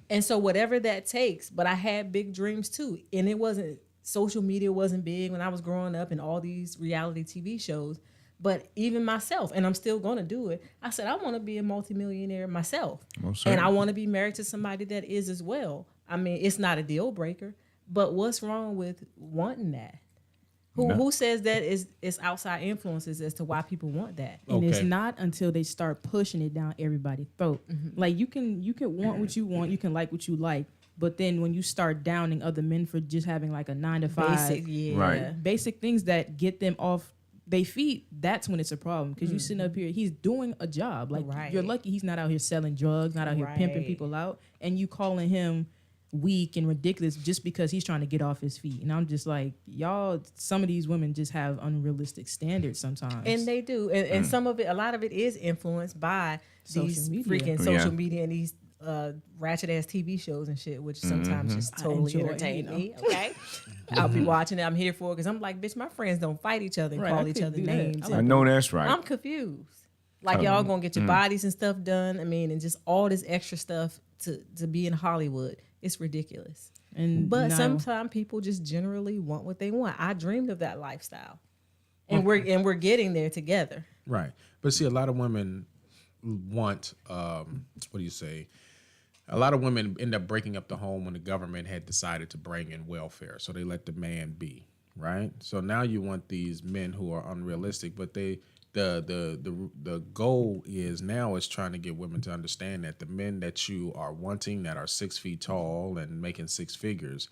And so whatever that takes, but I had big dreams too. And it wasn't, social media wasn't big when I was growing up and all these reality TV shows. But even myself, and I'm still going to do it, I said, I want to be a multimillionaire myself. Most And I certainly. want to be married to somebody that is as well. I mean, it's not a deal breaker, but what's wrong with wanting that? Who says that is outside influences as to why people want that? And it's Okay. not until they start pushing it down everybody's throat. Like you can want what you want, you can like what you like, but then when you start downing other men for just having like a 9 to 5, Basic, yeah. Right. basic things that get them off their feet, that's when it's a problem. Because you sitting up here, he's doing a job. Like Right. you're lucky he's not out here selling drugs, not out here pimping Right. people out, and you calling him weak and ridiculous just because he's trying to get off his feet. And I'm just like, y'all, some of these women just have unrealistic standards sometimes. And they do. And some of it, a lot of it is influenced by these Social media. freaking Yeah. social media and these ratchet ass TV shows and shit, which sometimes just I totally enjoy, entertain you know. me. Okay. I'll be watching it. I'm here for it because I'm like, bitch, my friends don't fight each other and Right, call I each couldn't other do that. names. I I know that's right. I'm confused. Like, y'all gonna get your bodies and stuff done. I mean, and just all this extra stuff to be in Hollywood. It's ridiculous. But now- sometimes people just generally want what they want. I dreamed of that lifestyle. And we're getting there together. Right. But see, a lot of women want, what do you say? A lot of women end up breaking up the home when the government had decided to bring in welfare. So they let the man be, right? So now you want these men who are unrealistic, but the goal is trying to get women to understand that the men that you are wanting that are 6 feet tall and making six figures,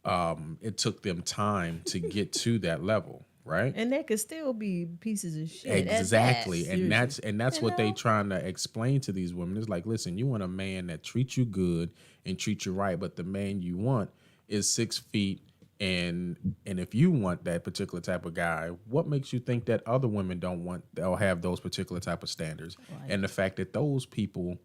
it took them time to get to that level, right? And they could still be pieces of shit. at Exactly. best. And that's what they trying to explain to these women. It's like, listen, you want a man that treats you good and treats you right, but the man you want is 6 feet. And if you want that particular type of guy, what makes you think that other women don't want or have those particular type of standards? And the fact that those people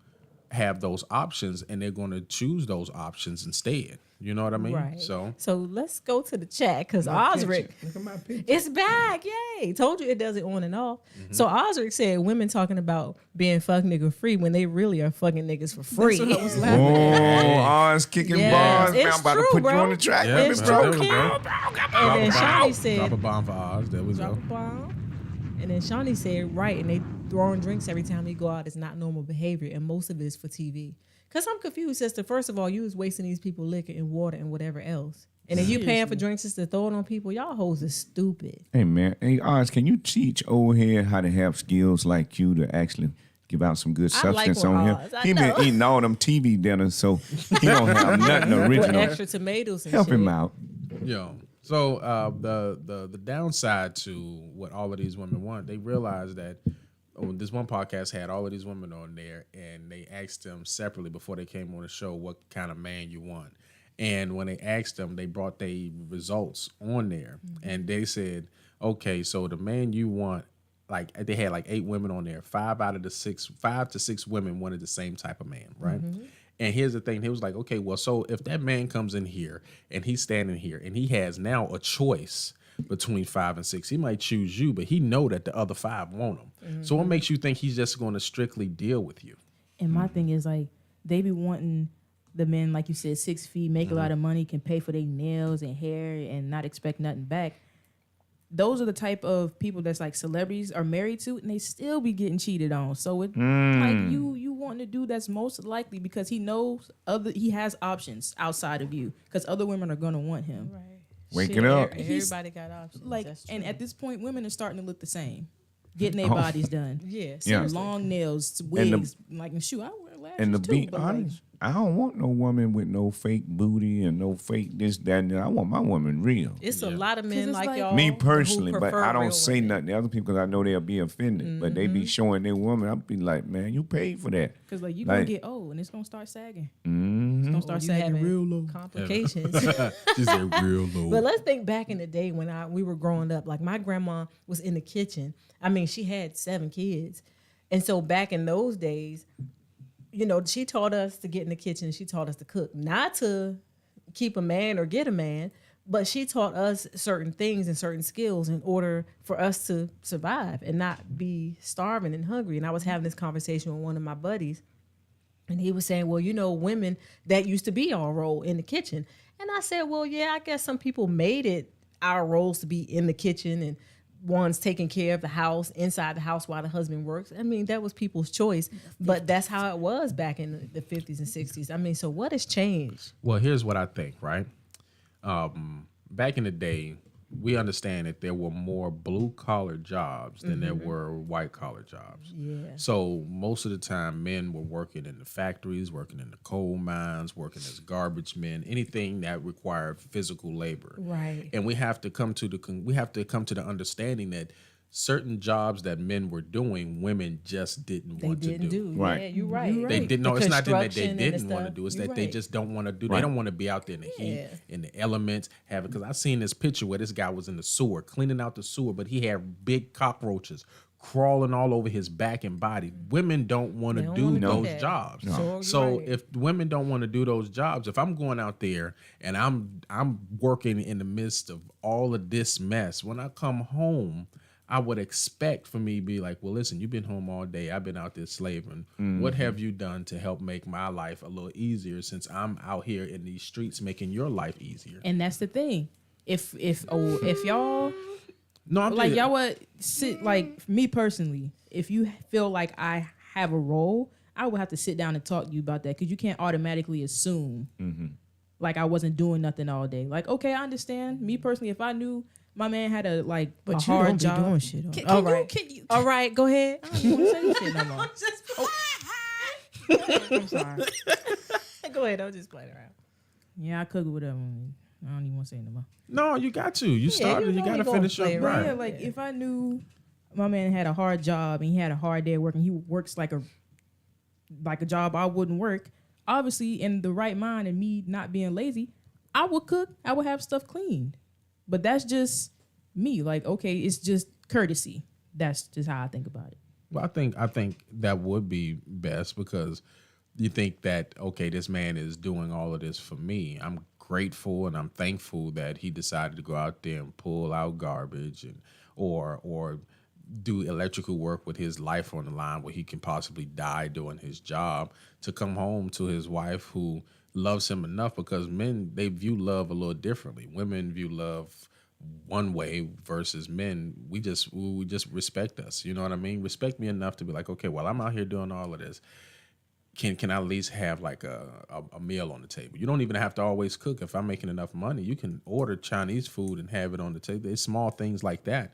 have those options, and they're going to choose those options instead. You know what I mean? Right. So let's go to the chat because Osric Look at my picture. it's back. Yay. Told you it does it on and off. So Osric said women talking about being fuck nigga free when they really are fucking niggas for free. That's what I was laughing at. Oz kicking Yes, bars. Man, it's I'm about true, to put bro. you on the track. yeah, It's bro, true, there we go. And then Shawnee said, Drop a bomb for Oz. There we drop a go. bomb. And then Shawnee said, right, and they throwing drinks every time they go out is not normal behavior, and most of it is for TV. Because I'm confused as to, first of all, you was wasting these people liquor and water and whatever else. And then you paying for drinks just to throw it on people. Y'all hoes is stupid. Hey, man. Hey, Oz, can you teach old head how to have skills like you to actually give out some good I like substance when on him? Oz, I He been know. eating all them TV dinners, so he don't have nothing With original. extra tomatoes and Help shit. him out. Yo, so the downside to what all of these women want, they realize that this one podcast had all of these women on there, and they asked them separately before they came on the show what kind of man you want. And when they asked them, they brought their results on there, and they said, okay, so the man you want, like they had like 8 women on there. 5 to 6 women wanted the same type of man, right? And here's the thing, he was like, okay, well, so if that man comes in here and he's standing here and he has now a choice between 5 and 6, he might choose you, but he know that the other 5 want him. So what makes you think he's just going to strictly deal with you? And my thing is like they be wanting the men, like you said, 6 feet, make a lot of money, can pay for their nails and hair and not expect nothing back. Those are the type of people that's like celebrities are married to, and they still be getting cheated on. So it like you want to do that's most likely because he knows he has options outside of you because other women are gonna want him. Right. Waking up. Everybody got options. Like, That's and true. at this point, women are starting to look the same, getting their bodies done. Yeah, Yeah. Long nails, And wigs, like shoot, I wear lashes And to too. be but like, honest, I don't want no woman with no fake booty and no fake this, that, and that. I want my woman real. It's a lot of men it's like like- y'all. Me who personally, but prefer I real don't say women. nothing to other people because I know they'll be offended. But they be showing their woman. I'll be like, man, you paid for that. Cause like you gonna Like- get old and it's gonna start sagging. Mm-hmm. It's gonna You start sagging having real low. complications. She said real low. But let's think back in the day when we were growing up. Like my grandma was in the kitchen. I mean, she had 7 kids, and so back in those days, you know, she taught us to get in the kitchen. She taught us to cook, not to keep a man or get a man, but she taught us certain things and certain skills in order for us to survive and not be starving and hungry. And I was having this conversation with one of my buddies, and he was saying, well, you know, women, that used to be our role in the kitchen. And I said, well, yeah, I guess some people made it our roles to be in the kitchen and one's taking care of the house, inside the house while the husband works. I mean, that was people's choice, but that's how it was back in the 50s and 60s. I mean, so what has changed? Well, here's what I think, right? Back in the day, we understand that there were more blue-collar jobs than there were white-collar jobs. Yeah. So most of the time, men were working in the factories, working in the coal mines, working as garbage men, anything that required physical labor. Right. And we have to come to the understanding that certain jobs that men were doing, women just didn't They want didn't to do. do. Right. Yeah, you're right. They didn't know. The It's not that they construction and the didn't want to stuff. do. It's You're that they right. just don't want to do. Right. They don't want to be out there in the heat, Yeah. in the elements. Because I seen this picture where this guy was in the sewer cleaning out the sewer, but he had big cockroaches crawling all over his back and body. Women don't want They to don't do wanna do those that. jobs. No. So Right. if women don't want to do those jobs, if I'm going out there and I'm working in the midst of all of this mess, when I come home, I would expect for me to be like, well, listen, you've been home all day. I've been out there slaving. What have you done to help make my life a little easier since I'm out here in these streets making your life easier? And that's the thing. If y'all No, I'm like just- y'all would sit like me personally, if you feel like I have a role, I would have to sit down and talk to you about that because you can't automatically assume like I wasn't doing nothing all day. Like, okay, I understand. Me personally, if I knew my man had a like But a you hard don't be job, doing shit on- Can, All can right. you, can you, All right, go ahead. I don't want to say this shit no more. I'm sorry. Go ahead. I'm just playing around. Yeah, I cook with them. I don't even want to say no more. no, you got to. You started. you You, know got he to gonna finish up play right. Yeah, like if I knew my man had a hard job and he had a hard day at work and he works like a job I wouldn't work, obviously in the right mind and me not being lazy, I would cook, I would have stuff cleaned. But that's just me. Like, okay, it's just courtesy. That's just how I think about it. Well, I think that would be best because you think that, okay, this man is doing all of this for me. I'm grateful and I'm thankful that he decided to go out there and pull out garbage and or do electrical work with his life on the line where he can possibly die doing his job, to come home to his wife who loves him enough, because men, they view love a little differently. Women view love one way versus men. We just respect us. You know what I mean? Respect me enough to be like, okay, well, I'm out here doing all of this. Can I at least have like a meal on the table? You don't even have to always cook. If I'm making enough money, you can order Chinese food and have it on the table. It's small things like that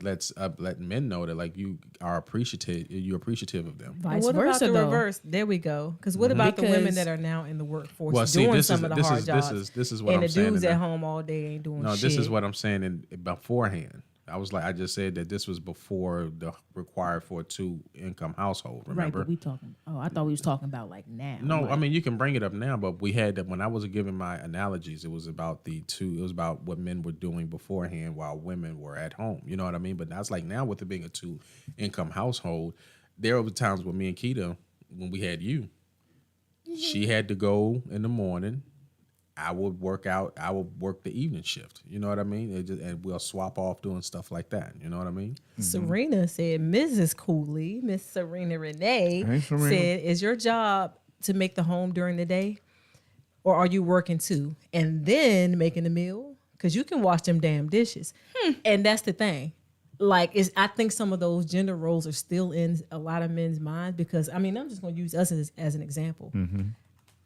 lets let men know that like you are appreciative. You're appreciative of them. Vice what versa, about the though? reverse? There we go. Because what about the women that are now in the workforce doing some of the hard jobs? This is what and I'm saying. And the dudes at home all day ain't doing shit. No, this is what I'm saying beforehand. I just said that this was before the required for a 2-income household. Remember? Right, but we talking. Oh, I thought we was talking about like now. No, like, I mean you can bring it up now, but we had that when I was giving my analogies. It was about It was about what men were doing beforehand while women were at home. You know what I mean? But that's like now with it being a 2-income household, there were times with me and Keita when we had you. She had to go in the morning. I would work out. I would work the evening shift. You know what I mean? And we'll swap off doing stuff like that. You know what I mean? Serena said, Mrs. Cooley, Miss Serena Renee, Hey, Serena. said, is your job to make the home during the day? Or are you working too? And then making the meal? Because you can wash them damn dishes. And that's the thing. Like, I think some of those gender roles are still in a lot of men's minds because, I mean, I'm just going to use us as an example.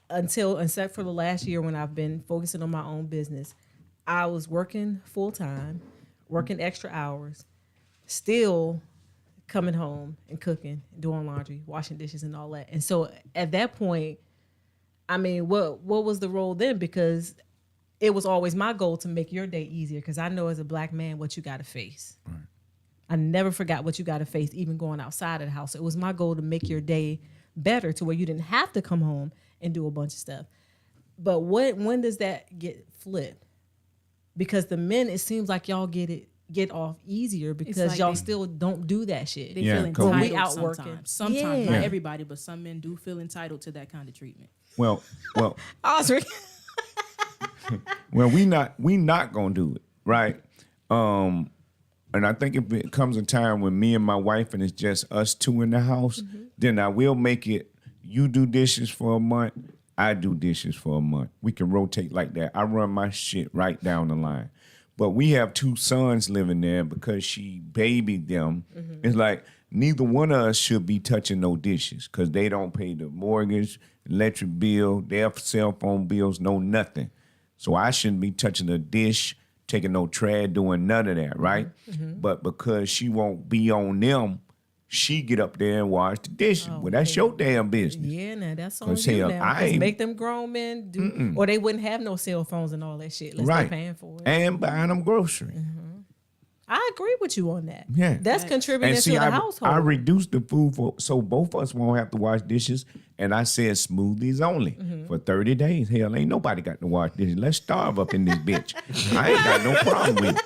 Except for the last year when I've been focusing on my own business, I was working full time, working extra hours, still coming home and cooking, doing laundry, washing dishes and all that. And so at that point, I mean, what was the role then? Because it was always my goal to make your day easier because I know as a black man what you got to face. Right. I never forgot what you got to face, even going outside of the house. It was my goal to make your day better to where you didn't have to come home and do a bunch of stuff. But when does that get flipped? Because the men, it seems like y'all get off easier because like y'all still don't do that shit. They feel entitled when we out working. Sometimes, not everybody, but some men do feel entitled to that kind of treatment. Well, Osric. well, we not gonna do it, right? And I think if it comes a time when me and my wife and it's just us two in the house, then I will make it. You do dishes for a month, I do dishes for a month. We can rotate like that. I run my shit right down the line. But we have 2 sons living there because she babied them. It's like neither one of us should be touching no dishes because they don't pay the mortgage, electric bill, their cell phone bills, no nothing. So I shouldn't be touching a dish, taking no trash, doing none of that, right? But because she won't be on them, she get up there and wash the dishes. Well, that's your damn business. Yeah, now that's on you now. Make them grown men do, or they wouldn't have no cell phones and all that shit. They're paying for it. And buying them groceries. I agree with you on that. Yeah. That's contributing to the household. I reduced the food so both of us won't have to wash dishes. And I said smoothies only for 30 days. Hell, ain't nobody got to wash dishes. Let's starve up in this bitch. I ain't got no problem with it.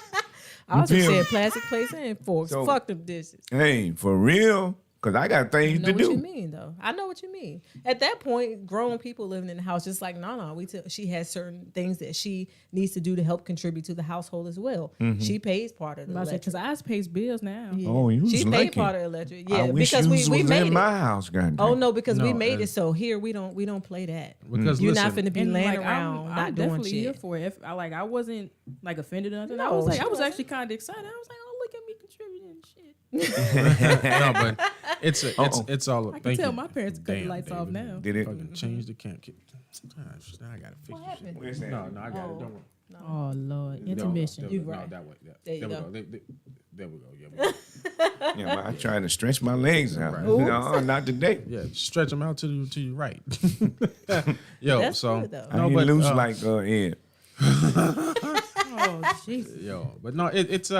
I also said plastic plates and forks. So, fuck them dishes. Hey, for real? Because I got things to do. I know what you mean, though. I know what you mean. At that point, grown people living in the house, just like Nana, she has certain things that she needs to do to help contribute to the household as well. She pays part of the electric. Because I pays bills now. Yeah. Oh, you she paid part of the electric. Yeah, I wish because we made in my house, goddamn. Oh no, because we made it so here we don't play that. Because you're not finna be laying like, around I'm not doing definitely shit. Here for it. I wasn't like offended or nothing. No, I was actually kind of excited. I was like, oh, look at me contributing and shit. No, but it's all. I can tell my parents cut the lights off now. Did it? Fucking change the camp. Now I gotta fix this shit. No, I got it. Don't worry. Oh Lord, intermission. No, You right. that way. Yeah. There you go. There we go. Yeah, we go. Yeah, but I tried to stretch my legs out. Right. No, not today. Yeah, stretch them out to your right. Yo, That's so good, though. I ain't loose like Ed. Oh Jesus. Yo, but no, it's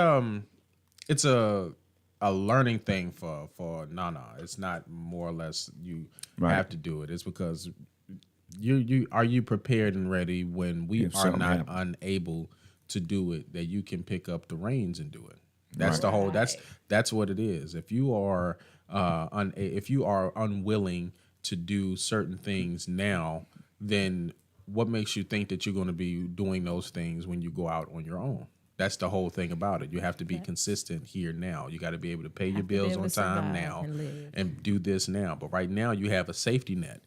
a learning thing for Nana. It's not more or less you have to do it. It's because you are you prepared and ready when we are not unable to do it, that you can pick up the reins and do it. That's the whole. That's what it is. If you are if you are unwilling to do certain things now, then what makes you think that you're going to be doing those things when you go out on your own? That's the whole thing about it. You have to be consistent here now. You got to be able to pay your bills on time now and do this now. But right now you have a safety net.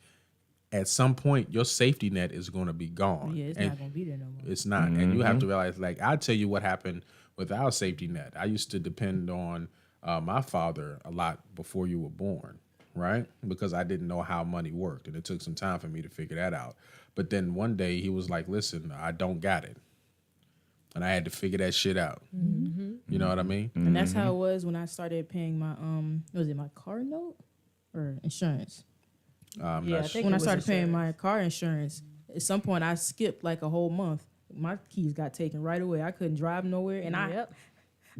At some point, your safety net is going to be gone. Yeah, it's not going to be there no more. It's not. And you have to realize, like, I'll tell you what happened with our safety net. I used to depend on my father a lot before you were born, right? Because I didn't know how money worked. And it took some time for me to figure that out. But then one day he was like, listen, I don't got it. And I had to figure that shit out. You know what I mean? And that's how it was when I started paying my, was it my car note or insurance? I think when I started paying my car insurance, at some point I skipped like a whole month. My keys got taken right away. I couldn't drive nowhere, and I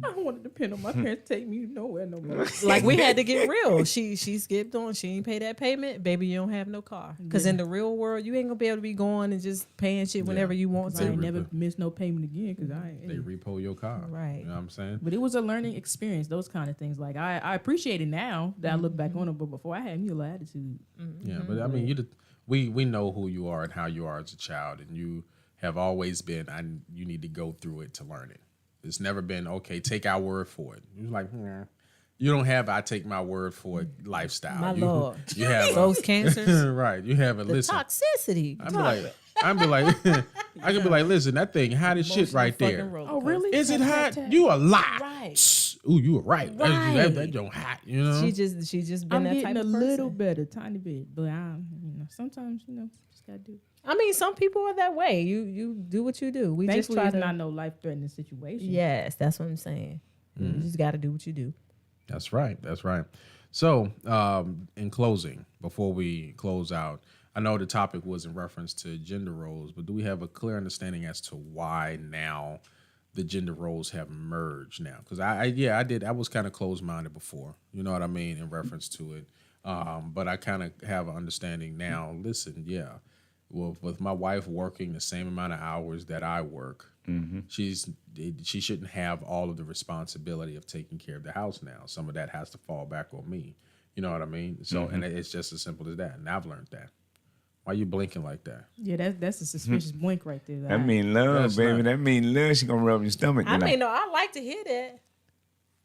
don't want to depend on my parents to take me nowhere no more. Like, we had to get real. She skipped on. She ain't pay that payment, baby. You don't have no car. Because in the real world, you ain't gonna be able to be going and just paying shit whenever you want to. I ain't never miss no payment again because they repo your car. Right. You know what I'm saying? But it was a learning experience. Those kind of things. Like I appreciate it now that I look back on it. But before I had me a little attitude. Yeah, but I mean, we know who you are and how you are as a child, and you have always been. You need to go through it to learn it. It's never been, okay, take our word for it. You're like, you don't have I take my word for it lifestyle. My Lord. You have those cancers. Right. You have it. The Listen. Toxicity. I can be like, listen, that thing hot as shit right there. Oh, really? Is it hot? You a lie. Right. Ooh, you were right. Right. That don't hot, you know? She just been I'm that getting type a of person. little better, tiny bit. But sometimes, just gotta do it. I mean, some people are that way. You do what you do. We Thankfully, just try it's to. not no life-threatening situation. Yes, that's what I'm saying. You just got to do what you do. That's right. That's right. So, in closing, before we close out, I know the topic was in reference to gender roles, but do we have a clear understanding as to why now the gender roles have merged now? Because I did. I was kind of closed-minded before. You know what I mean, in reference to it. But I kind of have an understanding now. Listen, yeah. Well, with my wife working the same amount of hours that I work, she shouldn't have all of the responsibility of taking care of the house now. Some of that has to fall back on me. You know what I mean? So, and it's just as simple as that. And I've learned that. Why are you blinking like that? Yeah, that's a suspicious blink right there. That mean love, baby. That mean love. She gonna rub your stomach. I mean, no, I like to hear that.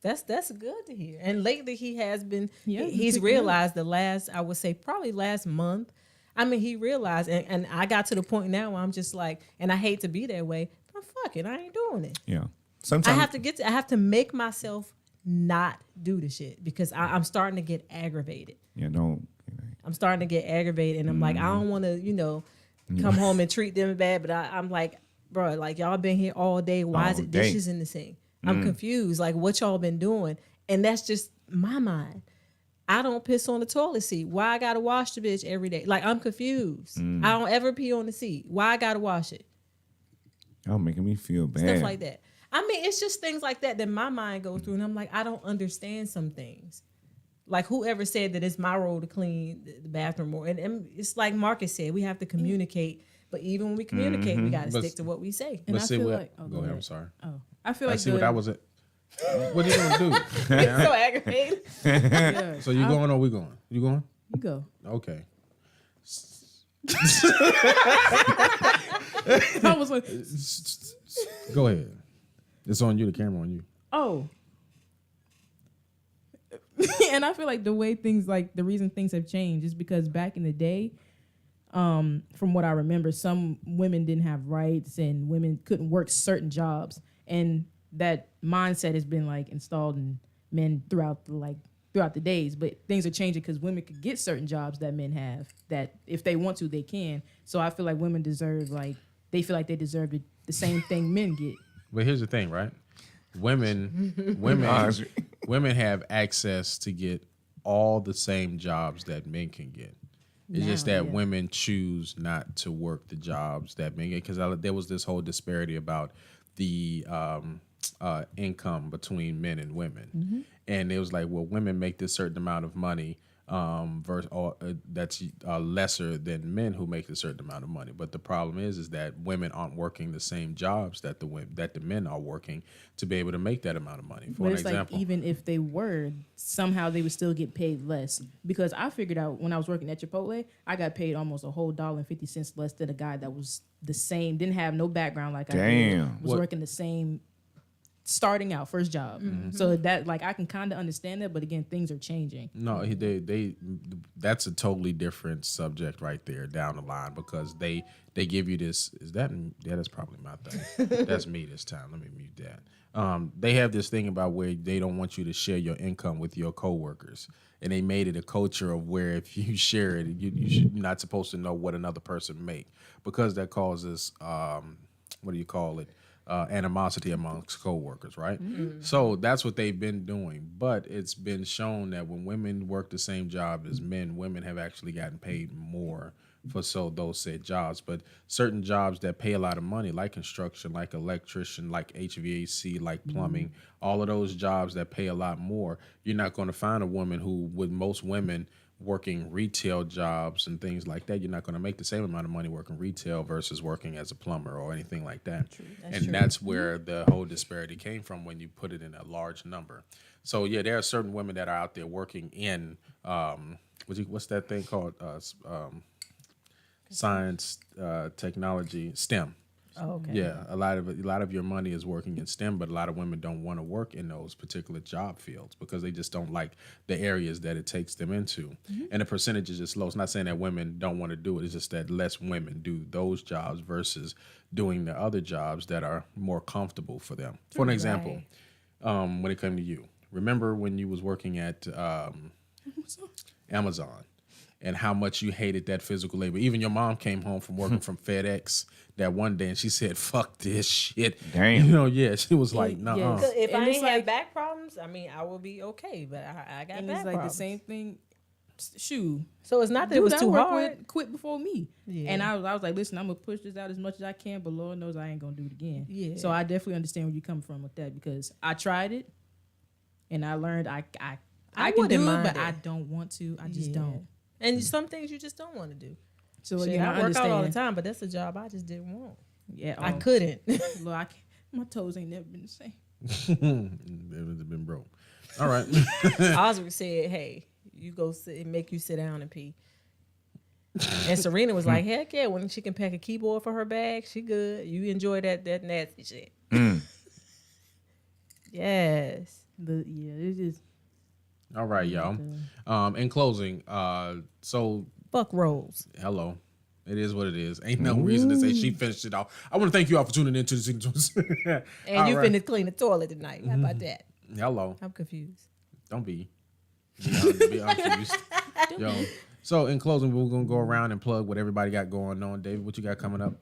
That's good to hear. And lately he has been. He's realized probably last month. I mean, he realized, and I got to the point now where I'm just like, and I hate to be that way, but fuck it, I ain't doing it. Yeah. Sometimes I have to make myself not do the shit because I'm starting to get aggravated. Yeah, don't. I'm starting to get aggravated, and I'm like, I don't want to, come home and treat them bad, but I'm like, bro, like y'all been here all day. Why is it dishes in the sink? I'm confused. Like, what y'all been doing? And that's just my mind. I don't piss on the toilet seat. Why I gotta wash the bitch every day? Like, I'm confused. I don't ever pee on the seat. Why I gotta wash it? Y'all making me feel bad. Stuff like that. I mean, it's just things like that my mind goes through, and I'm like, I don't understand some things. Like, whoever said that it's my role to clean the bathroom more, and it's like Marcus said, we have to communicate. But even when we communicate, we gotta stick to what we say. And I feel like, go ahead. I'm sorry. Oh, I feel like see what I was at. What are you gonna do? It's so aggravating. Yeah, So you going or we going? You going? you go. Okay. I was like, Go ahead. It's on you. The camera on you. oh. And I feel like the reason things have changed is because back in the day, from what I remember, some women didn't have rights and women couldn't work certain jobs, and that mindset has been like installed in men throughout the days. But things are changing because women could get certain jobs that men have, that if they want to, they can. So I feel like women deserve they feel like they deserve the same thing men get. But here's the thing, right? Women have access to get all the same jobs that men can get. It's just that women choose not to work the jobs that men get, because there was this whole disparity about the income between men and women. And it was like, well, women make this certain amount of money, that's lesser than men who make a certain amount of money. But the problem is that women aren't working the same jobs that the men are working to be able to make that amount of money. For But an it's example, like even if they were, somehow they would still get paid less. Because I figured out when I was working at Chipotle, I got paid almost a whole $1.50 less than a guy that was the same, didn't have no background like I did, was working the same, starting out first job. So that like I can kind of understand that, but again, things are changing. no, they that's a totally different subject right there down the line, because they give you this. Is that? Yeah, that's probably my thing. That's me this time. Let me mute that. They have this thing about where they don't want you to share your income with your coworkers, and they made it a culture of where if you share it, you're not supposed to know what another person make, because that causes what do you call it? Animosity amongst coworkers, right? So that's what they've been doing. But it's been shown that when women work the same job as men, women have actually gotten paid more for those said jobs. But certain jobs that pay a lot of money, like construction, like electrician, like HVAC, like plumbing, all of those jobs that pay a lot more, you're not going to find a woman who, with most women working retail jobs and things like that, you're not going to make the same amount of money working retail versus working as a plumber or anything like that. That's where the whole disparity came from when you put it in a large number. So yeah, there are certain women that are out there working in what's that thing called? Science, technology, STEM. Oh, okay. Yeah, a lot of your money is working in STEM, but a lot of women don't want to work in those particular job fields because they just don't like the areas that it takes them into. And the percentage is just low. It's not saying that women don't want to do it. It's just that less women do those jobs versus doing the other jobs that are more comfortable for them. For an example, when it came to you, remember when you was working at Amazon and how much you hated that physical labor? Even your mom came home from working from FedEx that one day and she said, "Fuck this shit." Damn. You know, yeah, she was like, "Nah." Yes. If And I it's ain't have like- back problems, I mean, I will be okay. But I got And back it's like problems. the same thing. Shoot, So it's not that it was dude I too work hard. with quit before me. Yeah. And I was like, listen, I'm gonna push this out as much as I can, but Lord knows I ain't gonna do it again. Yeah. So I definitely understand where you come from with that, because I tried it and I learned I can wouldn't do it, mind but it. I don't want to. I just Yeah. don't. And some things you just don't want to do. So Shit, again, I I work understand. out all the time, but that's a job I just didn't want. Yeah, I couldn't. Lord, I can't, my toes ain't never been the same. It's been broke. All right. Osric said, "Hey, you go sit and make you sit down and pee." And Serena was like, "Heck yeah, when she can pack a keyboard for her bag, she good. You enjoy that nasty shit." Yes. But yeah, it's just All right, y'all. In closing, so Fuck rolls. hello. It is what it is. Ain't no reason to say she finished it off. I want to thank you all for tuning in to the And All you right. finna clean the toilet tonight. How about that? Hello. I'm confused. Don't be confused. Yo. So in closing, we're gonna go around and plug what everybody got going on. David, what you got coming up?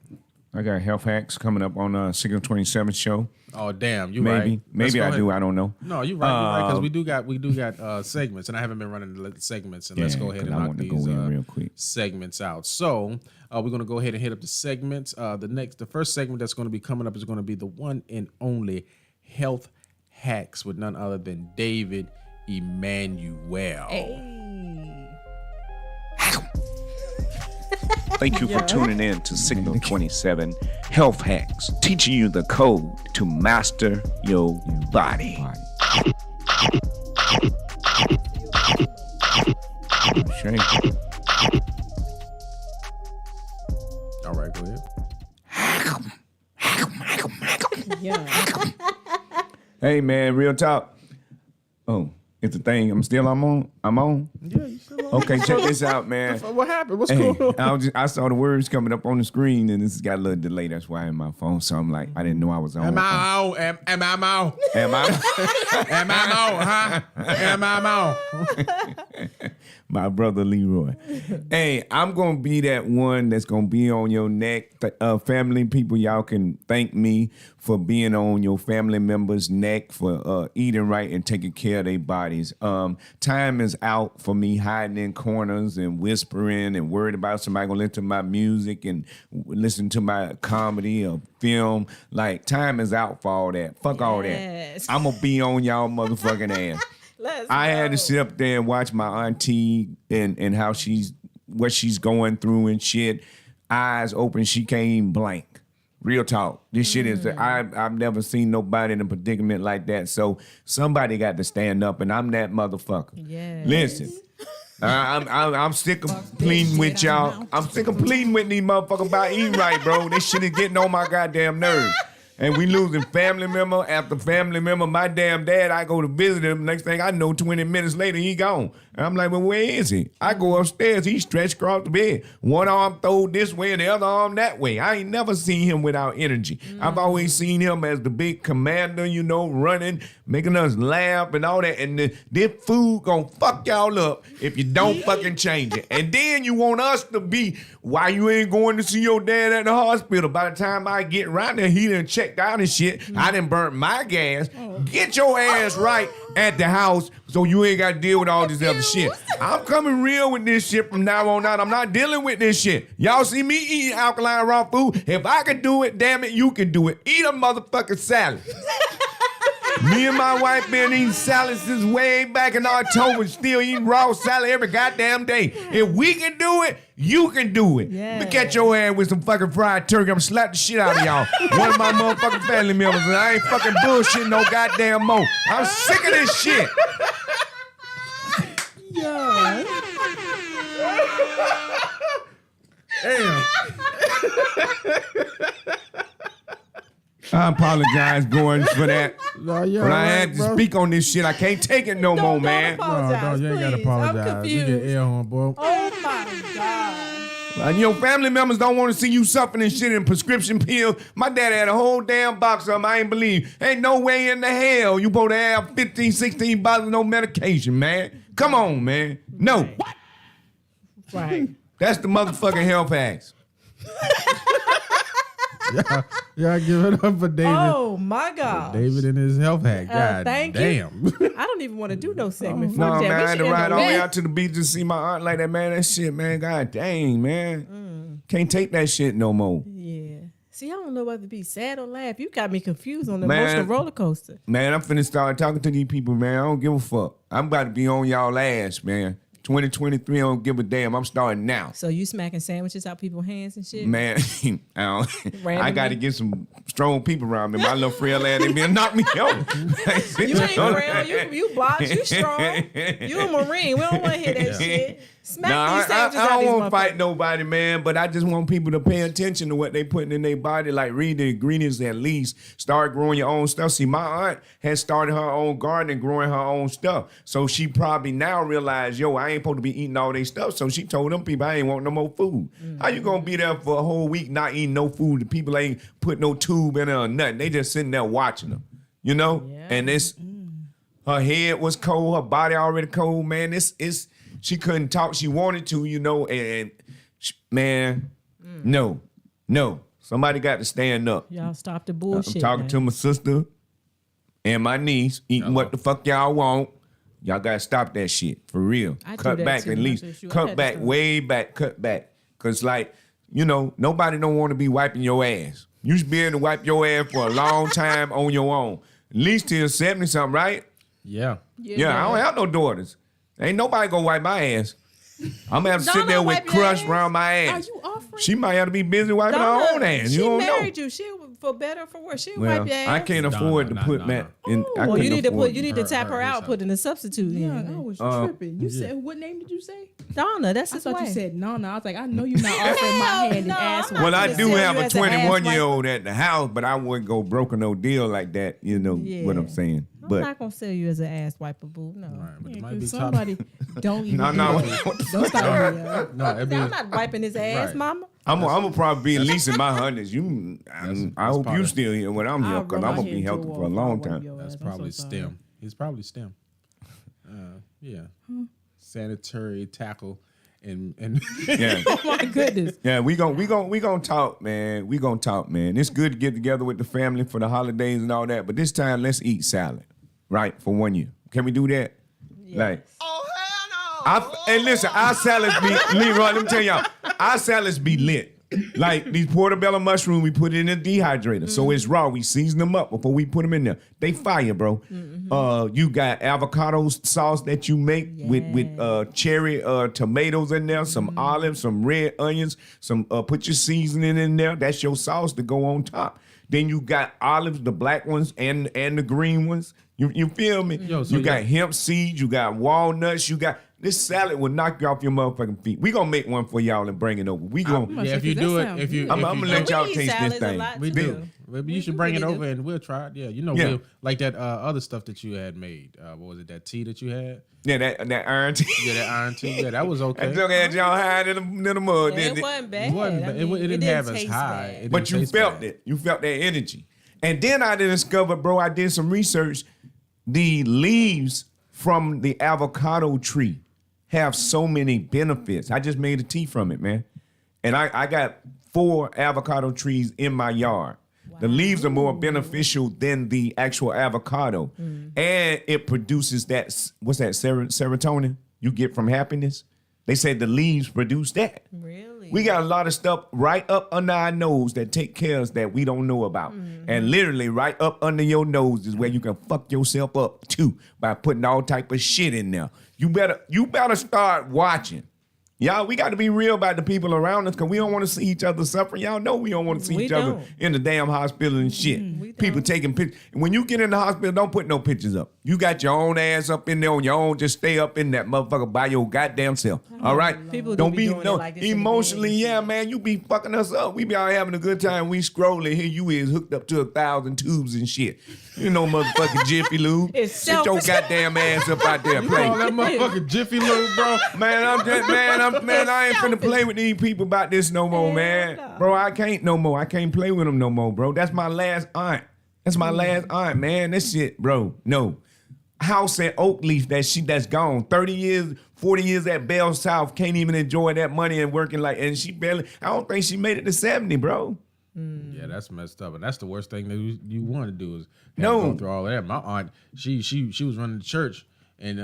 I got health hacks coming up on Signal 27 show. Oh damn, you Maybe, right. Let's maybe go I ahead. do. I don't know. No, you're right. Because we do got segments, and I haven't been running the segments. And let's Yeah, go ahead and 'cause I knock want to these go in real quick. segments out. So we're gonna go ahead and hit up the segments. The first segment that's going to be coming up is going to be the one and only health hacks with none other than David Emmanuel. Hey. Thank you for tuning in to Signal 27 Health Hacks, teaching you the code to master your body. Shame. All right, go ahead. yeah. Hey man, real talk. Oh, it's the thing. I'm on. Yeah, you still on. Okay, check this out, man. What happened? What's Hey, going on? I saw the words coming up on the screen, and it's got a little delay. That's why I'm my phone. So I'm like, I didn't know I was on. Am I on? Am I on? Am I? Am I on? Huh? Am I on? My brother Leroy. Hey, I'm gonna be that one that's gonna be on your neck. Family people, y'all can thank me for being on your family members' neck for eating right and taking care of their bodies. Time is out for me hiding in corners and whispering and worried about somebody gonna listen to my music and listen to my comedy or film. Like, time is out for all that. Fuck all that. Yes. I'm gonna be on y'all motherfucking ass. I had to sit up there and watch my auntie and how what she's going through and shit. Eyes open, she can't even blink. Real talk. This shit is, I've never seen nobody in a predicament like that. So somebody got to stand up, and I'm that motherfucker. Yes. Listen, I'm sick of pleading with y'all. I'm sick of pleading with these motherfuckers about eating right, bro. This shit is getting on my goddamn nerves. And we losing family member after family member. My damn dad, I go to visit him. Next thing I know, 20 minutes later, he gone. And I'm like, well, where is he? I go upstairs. He stretched across the bed. One arm thrown this way and the other arm that way. I ain't never seen him without energy. I've always seen him as the big commander, running, making us laugh and all that. And this food gonna fuck y'all up if you don't fucking change it. And then you want us to be, why you ain't going to see your dad at the hospital? By the time I get around there, he done checked out and shit. I done burnt my gas. Get your ass right at the house so you ain't got to deal with all this other shit. I'm coming real with this shit from now on out. I'm not dealing with this shit. Y'all see me eating alkaline raw food? If I can do it, damn it, you can do it. Eat a motherfucking salad. Me and my wife been eating salad since way back in October, still eating raw salad every goddamn day. If we can do it, you can do it. Yeah. Look at your ass with some fucking fried turkey. I'm gonna slap the shit out of y'all. One of my motherfucking family members, and I ain't fucking bullshitting no goddamn more. I'm sick of this shit. Yeah. Damn. I apologize, Gordon, for that. No, yeah, But I right, had to bro. speak on this shit. I can't take it no more, man. apologize, No, you ain't gotta please. I'm apologize. You get confused. air on, bro. Oh my God. And your family members don't want to see you suffering and shit in prescription pills. My dad had a whole damn box of them. I ain't believe. Ain't no way in the hell you supposed to have 15, 16 bottles of no medication, man. Come on, man. No. Right. That's the motherfucking health hacks. Yeah, give it up for David. Oh my God. David and his health hack. God thank you. damn. I don't even want to do no segment. No, Fuck that. man, I We had should to end ride on all the way that. out to the beach to see my aunt like that, man. That shit, man. God dang, man. Can't take that shit no more. Yeah. See, I don't know whether to be sad or laugh. You got me confused on the Man. emotional roller coaster. Man, I'm finna start talking to these people, man. I don't give a fuck. I'm about to be on y'all ass, man. 2023, I don't give a damn. I'm starting now. So you smacking sandwiches out people's hands and shit? Man, I Randomly? got to get some strong people around me. My little frail ass, they been knock me over. You ain't frail. You box. You strong. You a Marine. We don't want to hear that shit. Smack Nah, these sandwiches I out don't these want to fight motherfuckers. nobody, man, but I just want people to pay attention to what they putting in their body, like read the ingredients at least. Start growing your own stuff. See, my aunt has started her own garden and growing her own stuff. So she probably now realized, yo, I ain't supposed to be eating all their stuff. So she told them people, I ain't want no more food. How you going to be there for a whole week not eating no food? The people ain't put no tube in there or nothing. They just sitting there watching them, you know? Yeah. And it's, her head was cold, her body already cold, man. She couldn't talk. She wanted to, you know, and man, no. Somebody got to stand up. Y'all stop the I'm bullshit. talking man. to my sister and my niece, eating what the fuck y'all want. Y'all got to stop that shit, for real. I do Cut that back too. at I least. just- I Cut had back, to- way back, cut back. Because, like, you know, nobody don't want to be wiping your ass. You should be able to wipe your ass for a long time on your own. At least till 70-something, right? Yeah. Yeah, I don't have no daughters. Ain't nobody gonna wipe my ass. I'm gonna have to sit Donna there with wipe your crush ass? around my Are ass. you offering? She might have to be busy wiping Donna, her own ass. she You don't married know. you. She for better or for worse. She'll Well, wipe your ass. I can't Donna, afford to nah, put nah, that in. I Well, you couldn't need to afford you need to tap her out, her put in a substitute. Yeah, in. I was tripping. You said, what name did you say? Donna, that's I his thought wife. you said no. I was like, I know you're not offering my hand and no, ass. I'm not Well, I gonna do sell have you a as an ass 21-year-old at the house, but I wouldn't go broke no deal like that. You know what I'm Yeah. saying? I'm But not gonna sell you as an ass wiper, boo. No. Right, but it Yeah, might be 'cause top. somebody don't even. no, do no. that. Don't start me up. No, it'd be, I'm not wiping his ass, Right. mama. I'm gonna probably be at least in my hundreds. I hope part you of- still here when I'm here, I'll because roll I'm my gonna be head healthy into for a wall long before I wipe time. your that's ass. I'm probably so STEM. sorry. He's probably STEM. Yeah. Sanitary tackle and Yeah. Oh my goodness. Yeah, we gonna talk, man. We gonna talk, man. It's good to get together with the family for the holidays and all that, but this time let's eat salad, right? For 1 year, can we do that? Like, Oh, hell no. hey, listen, our salads be Leroy. Let me tell y'all, our salads be lit. Like these portobello mushrooms, we put it in a dehydrator. So it's raw. We season them up before we put them in there. They fire, bro. You got avocado sauce that you make with cherry tomatoes in there, some olives, some red onions, some put your seasoning in there. That's your sauce to go on top. Then you got olives, the black ones and the green ones. You feel me? Yo, so you got hemp seeds, you got walnuts, you got this salad will knock you off your motherfucking feet. We gonna make one for y'all and bring it over. We gonna if you do it, I'm gonna let y'all taste this thing. We do. Maybe you should bring it over and we'll try it. Yeah, you know, we'll, like that other stuff that you had made. What was it? That tea that you had? Yeah, that iron tea. Yeah, that iron tea. Yeah, that was okay. That junk had y'all high in the mud. Yeah, it wasn't bad. It didn't have as high. But you felt it. You felt that energy. And then I discovered, bro, I did some research. The leaves from the avocado tree have so many benefits. I just made a tea from it, man. And I got 4 avocado trees in my yard. Wow. The leaves are more beneficial than the actual avocado. And it produces that, what's that, serotonin you get from happiness? They said the leaves produce that. Really? We got a lot of stuff right up under our nose that take care of us that we don't know about. And literally right up under your nose is where you can fuck yourself up too by putting all type of shit in there. You better start watching. Y'all, we got to be real about the people around us because we don't want to see each other suffer. Y'all know we don't want to see each other in the damn hospital and shit. People taking pictures. When you get in the hospital, don't put no pictures up. You got your own ass up in there on your own. Just stay up in that motherfucker by your goddamn self. All right? People don't be doing it like this emotionally, yeah, man. You be fucking us up. We be out having a good time. We scrolling. Here you is hooked up to 1,000 tubes and shit. You know, motherfucking Jiffy Lube. Sit your goddamn ass up out there You playing. call that motherfucking Jiffy Lube, bro? Man, I ain't finna play with these people about this no more, man. Bro, I can't no more. I can't play with them no more, bro. That's my last aunt. That's my last aunt, man. This shit, bro. No. House at Oakleaf, that's gone. 30 years, 40 years at Bell South, can't even enjoy that money and working and she barely, I don't think she made it to 70, bro. Yeah, that's messed up, and that's the worst thing that you want to do is go through all of that. My aunt, she was running the church, and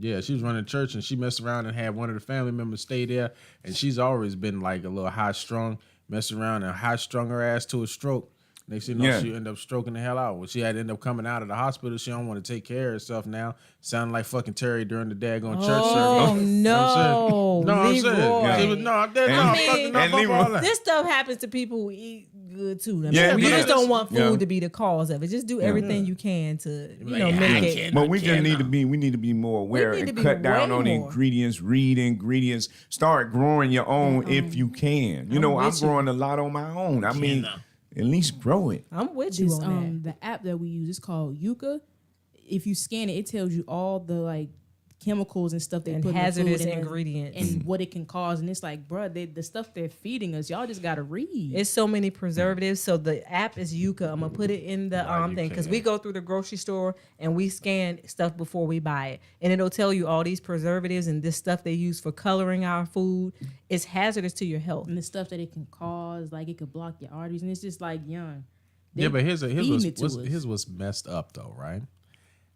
she was running the church, and she messed around and had one of the family members stay there, and she's always been like a little high strung, messed around and high strung her ass to a stroke. Next thing you know, she ended up stroking the hell out. When she had to end up coming out of the hospital, she don't want to take care of herself now. Sounding like fucking Terry during the daggone church service. Oh, no. I'm saying. This stuff happens to people who eat good too. You just don't want food to be the cause of it. Just do everything you can to, mitigate. But we need to be more aware and cut down on ingredients, read ingredients, start growing your own if you can. You know, I'm growing a lot on my own. I mean, at least grow it. I'm with you on that. The app that we use is called Yuka. If you scan it, it tells you all the chemicals and stuff they put hazardous in the food ingredients and what it can cause. And it's like, bro, the stuff they're feeding us, y'all just gotta read. It's so many preservatives. So the app is Yuka. I'm gonna put it in the thing because we go through the grocery store and we scan stuff before we buy it, and it'll tell you all these preservatives and this stuff they use for coloring our food is hazardous to your health. And the stuff that it can cause, like it could block your arteries, and it's just like young. But here's what's messed up though, right?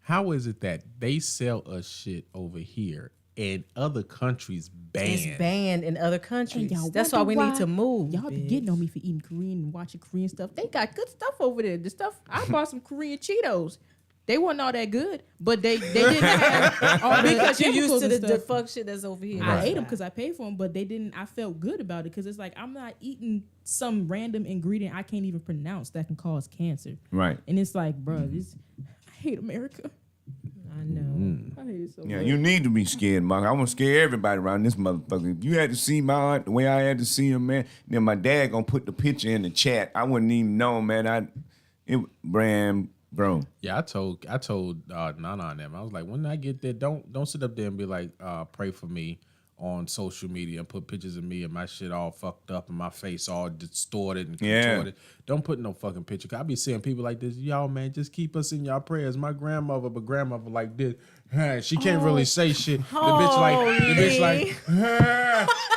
How is it that they sell us shit over here and other countries banned? It's banned in other countries. That's why we need to move. Y'all be getting on me for eating Korean and watching Korean stuff. They got good stuff over there. The stuff I bought some Korean Cheetos. They weren't all that good, but they didn't have all because you're used to the fuck shit that's over here. I ate them because I paid for them, but they didn't. I felt good about it because it's like I'm not eating some random ingredient I can't even pronounce that can cause cancer. Right. And it's like, bro, I hate America. I know. I hate it so much. You need to be scared, Mark. I want to scare everybody around this motherfucker. If you had to see my aunt the way I had to see him, man, then my dad gonna put the picture in the chat. I wouldn't even know, man. Bro. Yeah, I told Nana and them. I was like, when I get there, don't sit up there and be like, pray for me on social media and put pictures of me and my shit all fucked up and my face all distorted and contorted. Don't put no fucking picture. I be seeing people like this. Y'all, man, just keep us in y'all prayers. My grandmother like this. She can't really say shit. The bitch like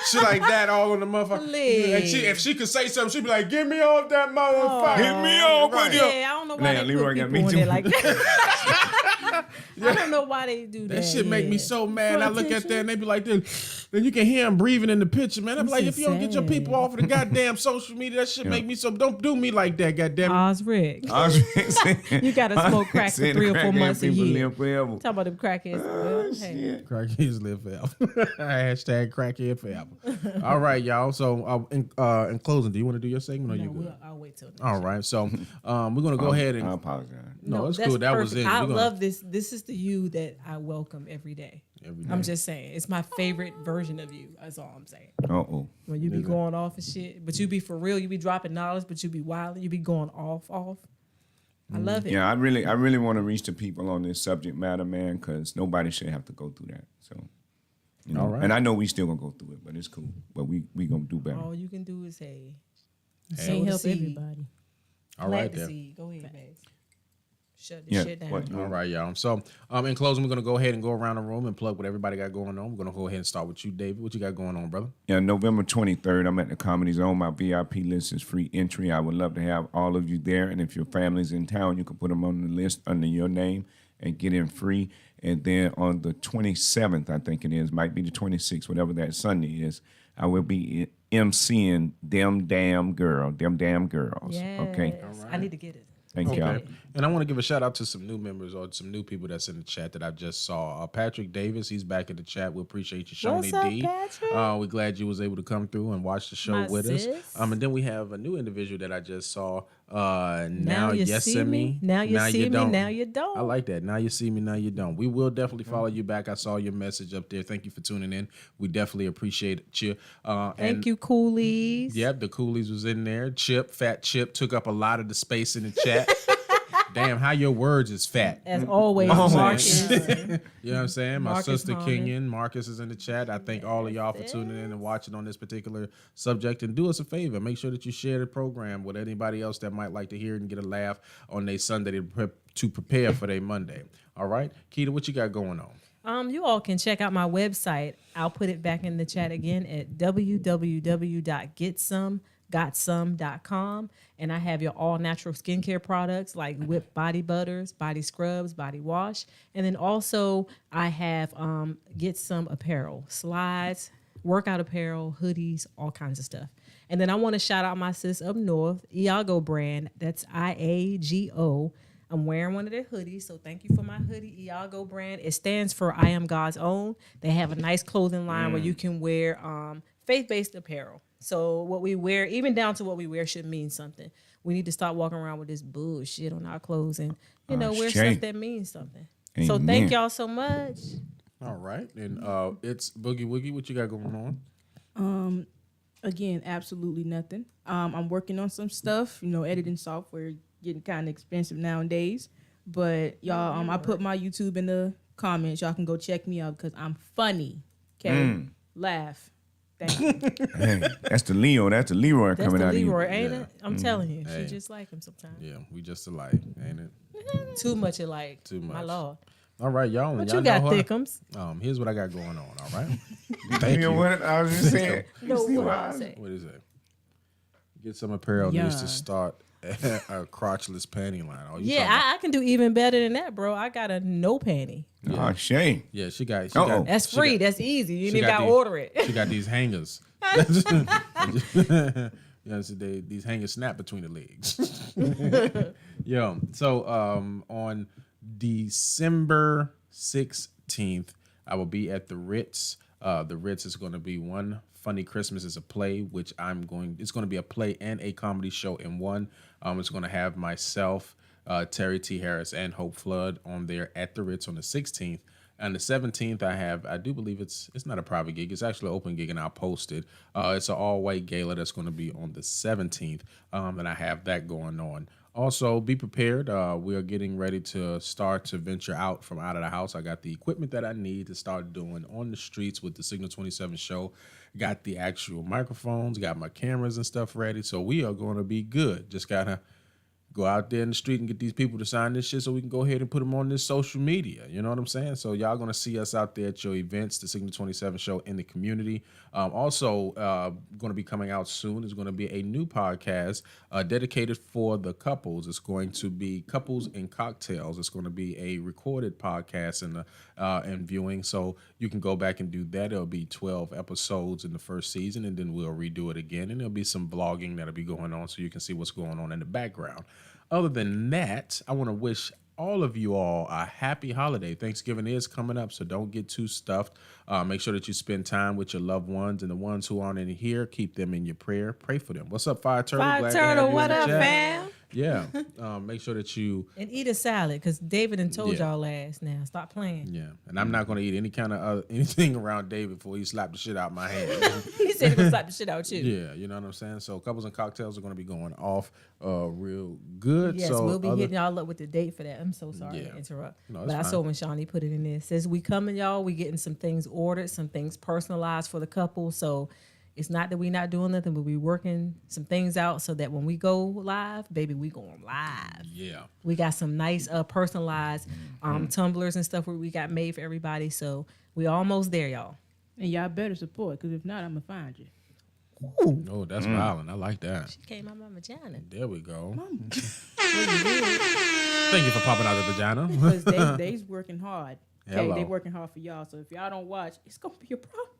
shit like that all on the motherfucker. And if she could say something, she'd be like, get me off that motherfucker. Hit me off with you. Yeah, I don't know why they put people on there like that. I don't know why they do that. That shit make me yeah. so mad. For I look at attention? that and they be like this. Then you can hear him breathing in the picture, man. I'm This like, is if you don't get your sad. people off of the goddamn social media, that shit make me so. Don't do me like that, goddamn. Osric. You gotta smoke crack for 3 or 4 months a year. Live forever. Talk about them crackheads. Well, hey. Crackheads live forever. Hashtag crackhead forever. All right, y'all. So in closing, do you want to do your segment or you good? I'll wait till next. All right. So we're gonna go ahead I and. apologize. No, it's that's cool. That was perfect. it. I We're gonna- love this. This is the you that I welcome every day. Every day. I'm just saying, it's my favorite version of you. That's all I'm saying. Uh-oh. When you be going off and shit, but you be for real. You be dropping knowledge, but you be wild. You be going off. I love it. Yeah, I really want to reach the people on this subject matter, man, because nobody should have to go through that. So, you know, All right. and I know we still gonna go through it, but it's cool. But we gonna do better. All you can do is say, Can't help everybody. All right, plant the there. seed. Go ahead, babe. Shut this Yeah, shit down. what- All right, y'all. So, in closing, we're gonna go ahead and go around the room and plug what everybody got going on. We're gonna go ahead and start with you, David. What you got going on, brother? Yeah, November 23rd, I'm at the Comedy Zone. My VIP list is free entry. I would love to have all of you there. And if your family's in town, you can put them on the list under your name and get in free. And then on the 27th, I think it is, might be the 26th, whatever that Sunday is, I will be emceeing Them Damn Girls. Yes. Okay? I need to get it. Thank y'all. Okay. And I want to give a shout out to some new members or some new people that's in the chat that I just saw. Patrick Davis, he's back in the chat. We appreciate you, Shoni What's up, D. Patrick? We're glad you was able to come through and watch the show My with sis. us. And then we have a new individual that I just saw. Now Now you yes see me. Now you see me. don't. Now you don't. I like that. Now you see me. Now you don't. We will definitely follow you back. I saw your message up there. Thank you for tuning in. We definitely appreciate you. Thank you, Coolies. Yep, the Coolies was in there. Fat Chip took up a lot of the space in the chat. Damn, how your words is fat. As always, Oh, Marcus. You know what I'm saying? My Marcus sister Harmon. Kenyon, Marcus is in the chat. I thank all of y'all for tuning in and watching on this particular subject. And do us a favor. Make sure that you share the program with anybody else that might like to hear it and get a laugh on their Sunday to prepare for their Monday. All right? Keita, what you got going on? You all can check out my website. I'll put it back in the chat again at www.gotsome.com. And I have your all natural skincare products like whipped body butters, body scrubs, body wash. And then also I have Get Some apparel, slides, workout apparel, hoodies, all kinds of stuff. And then I want to shout out my sis up north, Iago brand. That's IAGO. I'm wearing one of their hoodies, so thank you for my hoodie, Iago brand. It stands for I Am God's Own. They have a nice clothing line where you can wear faith-based apparel. So what we wear, even down to what we wear, should mean something. We need to stop walking around with this bullshit on our clothes and, wear Shay. stuff that means something. So Amen. thank y'all so much. All right. And it's Boogie Woogie. What you got going on? Again, absolutely nothing. I'm working on some stuff. Editing software getting kind of expensive nowadays. But y'all, I put my YouTube in the comments. Y'all can go check me out because I'm funny. Okay, laugh. Thank you. Hey, that's the Leo. That's the Leroy That's coming the out Leroy, of you. ain't it? I'm telling you, Hey. she just like him sometimes. Yeah, we just alike, ain't it? Too much alike. Too My much. lord. All right, y'all. What y'all you got, know her. Thickums? Here's what I got going on. All right. You Thank know you. what? I was just saying. No, what I say? What is it? Get Some apparel Yeah. needs to start a crotchless panty line. Oh, you Yeah, talking about- I can do even better than that, bro. I got a no panty. Oh, shame. yeah, she got. Uh-oh. That's she free. got- That's easy. You she ain't got got to the- order it. She got these hangers. Yeah, so these hangers snap between the legs. Yo, so on December 16th, I will be at the Ritz. The Ritz is going to be One Funny Christmas is a play, which it's going to be a play and a comedy show in one. It's going to have myself, Terry T. Harris, and Hope Flood on there at the Ritz on the 16th. And the 17th, I do believe it's not a private gig. It's actually an open gig, and I'll post it. It's an all-white gala that's going to be on the 17th, and I have that going on. Also, be prepared. We are getting ready to start to venture out from out of the house. I got the equipment that I need to start doing on the streets with the Signal 27 show. Got the actual microphones, got my cameras and stuff ready. So we are going to be good. Just got to go out there in the street and get these people to sign this shit so we can go ahead and put them on this social media. You know what I'm saying? So y'all going to see us out there at your events, the Signal 27 show in the community. Also, going to be coming out soon is going to be a new podcast dedicated for the couples. It's going to be Couples and Cocktails. It's going to be a recorded podcast and viewing. So you can go back and do that. It'll be 12 episodes in the first season, and then we'll redo it again. And there'll be some vlogging that'll be going on so you can see what's going on in the background. Other than that, I want to wish all of you all a happy holiday. Thanksgiving is coming up, so don't get too stuffed. Make sure that you spend time with your loved ones, and the ones who aren't in here, keep them in your prayer. Pray for them. What's up, Fire Turtle? Fire Turtle, what up, fam? Yeah. Make sure that you... And eat a salad, because David done told y'all last now. Stop playing. Yeah. And I'm not going to eat any kind of anything around David before he slapped the shit out of my hand. He said he going to slap the shit out you. Yeah, you know what I'm saying? So Couples and Cocktails are going to be going off real good. Yes, so we'll be hitting y'all up with the date for that. I'm so sorry to interrupt. No, but I saw when Shawnee put it in there. It says we coming, y'all. We getting some things ordered, some things personalized for the couple. So it's not that we not doing nothing, but we working some things out so that when we go live, baby, we going live. Yeah. We got some nice personalized tumblers and stuff where we got made for everybody. So we almost there, y'all. And y'all better support, because if not, I'm going to find you. Ooh. Oh, that's violent. I like that. She came out my vagina. There we go. Thank you for popping out the vagina. Because they's working hard. Okay, Hello. they working hard for y'all. So if y'all don't watch, it's going to be a problem.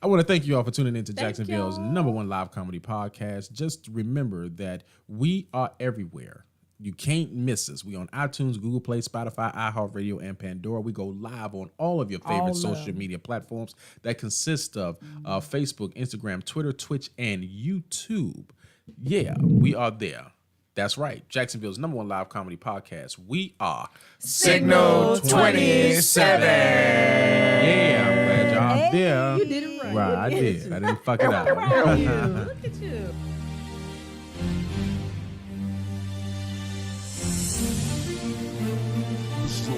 I want to thank you all for tuning in to Jacksonville's #1 live comedy podcast. Just remember that we are everywhere. You can't miss us. We on iTunes, Google Play, Spotify, iHeartRadio, and Pandora. We go live on all of your favorite social media platforms that consist of Facebook, Instagram, Twitter, Twitch, and YouTube. Yeah, we are there. That's right. Jacksonville's #1 live comedy podcast. We are Signal 27. Yeah, I'm glad y'all there. You did it right. Right, I did. I didn't fuck it up. Look at you. Look at you. So,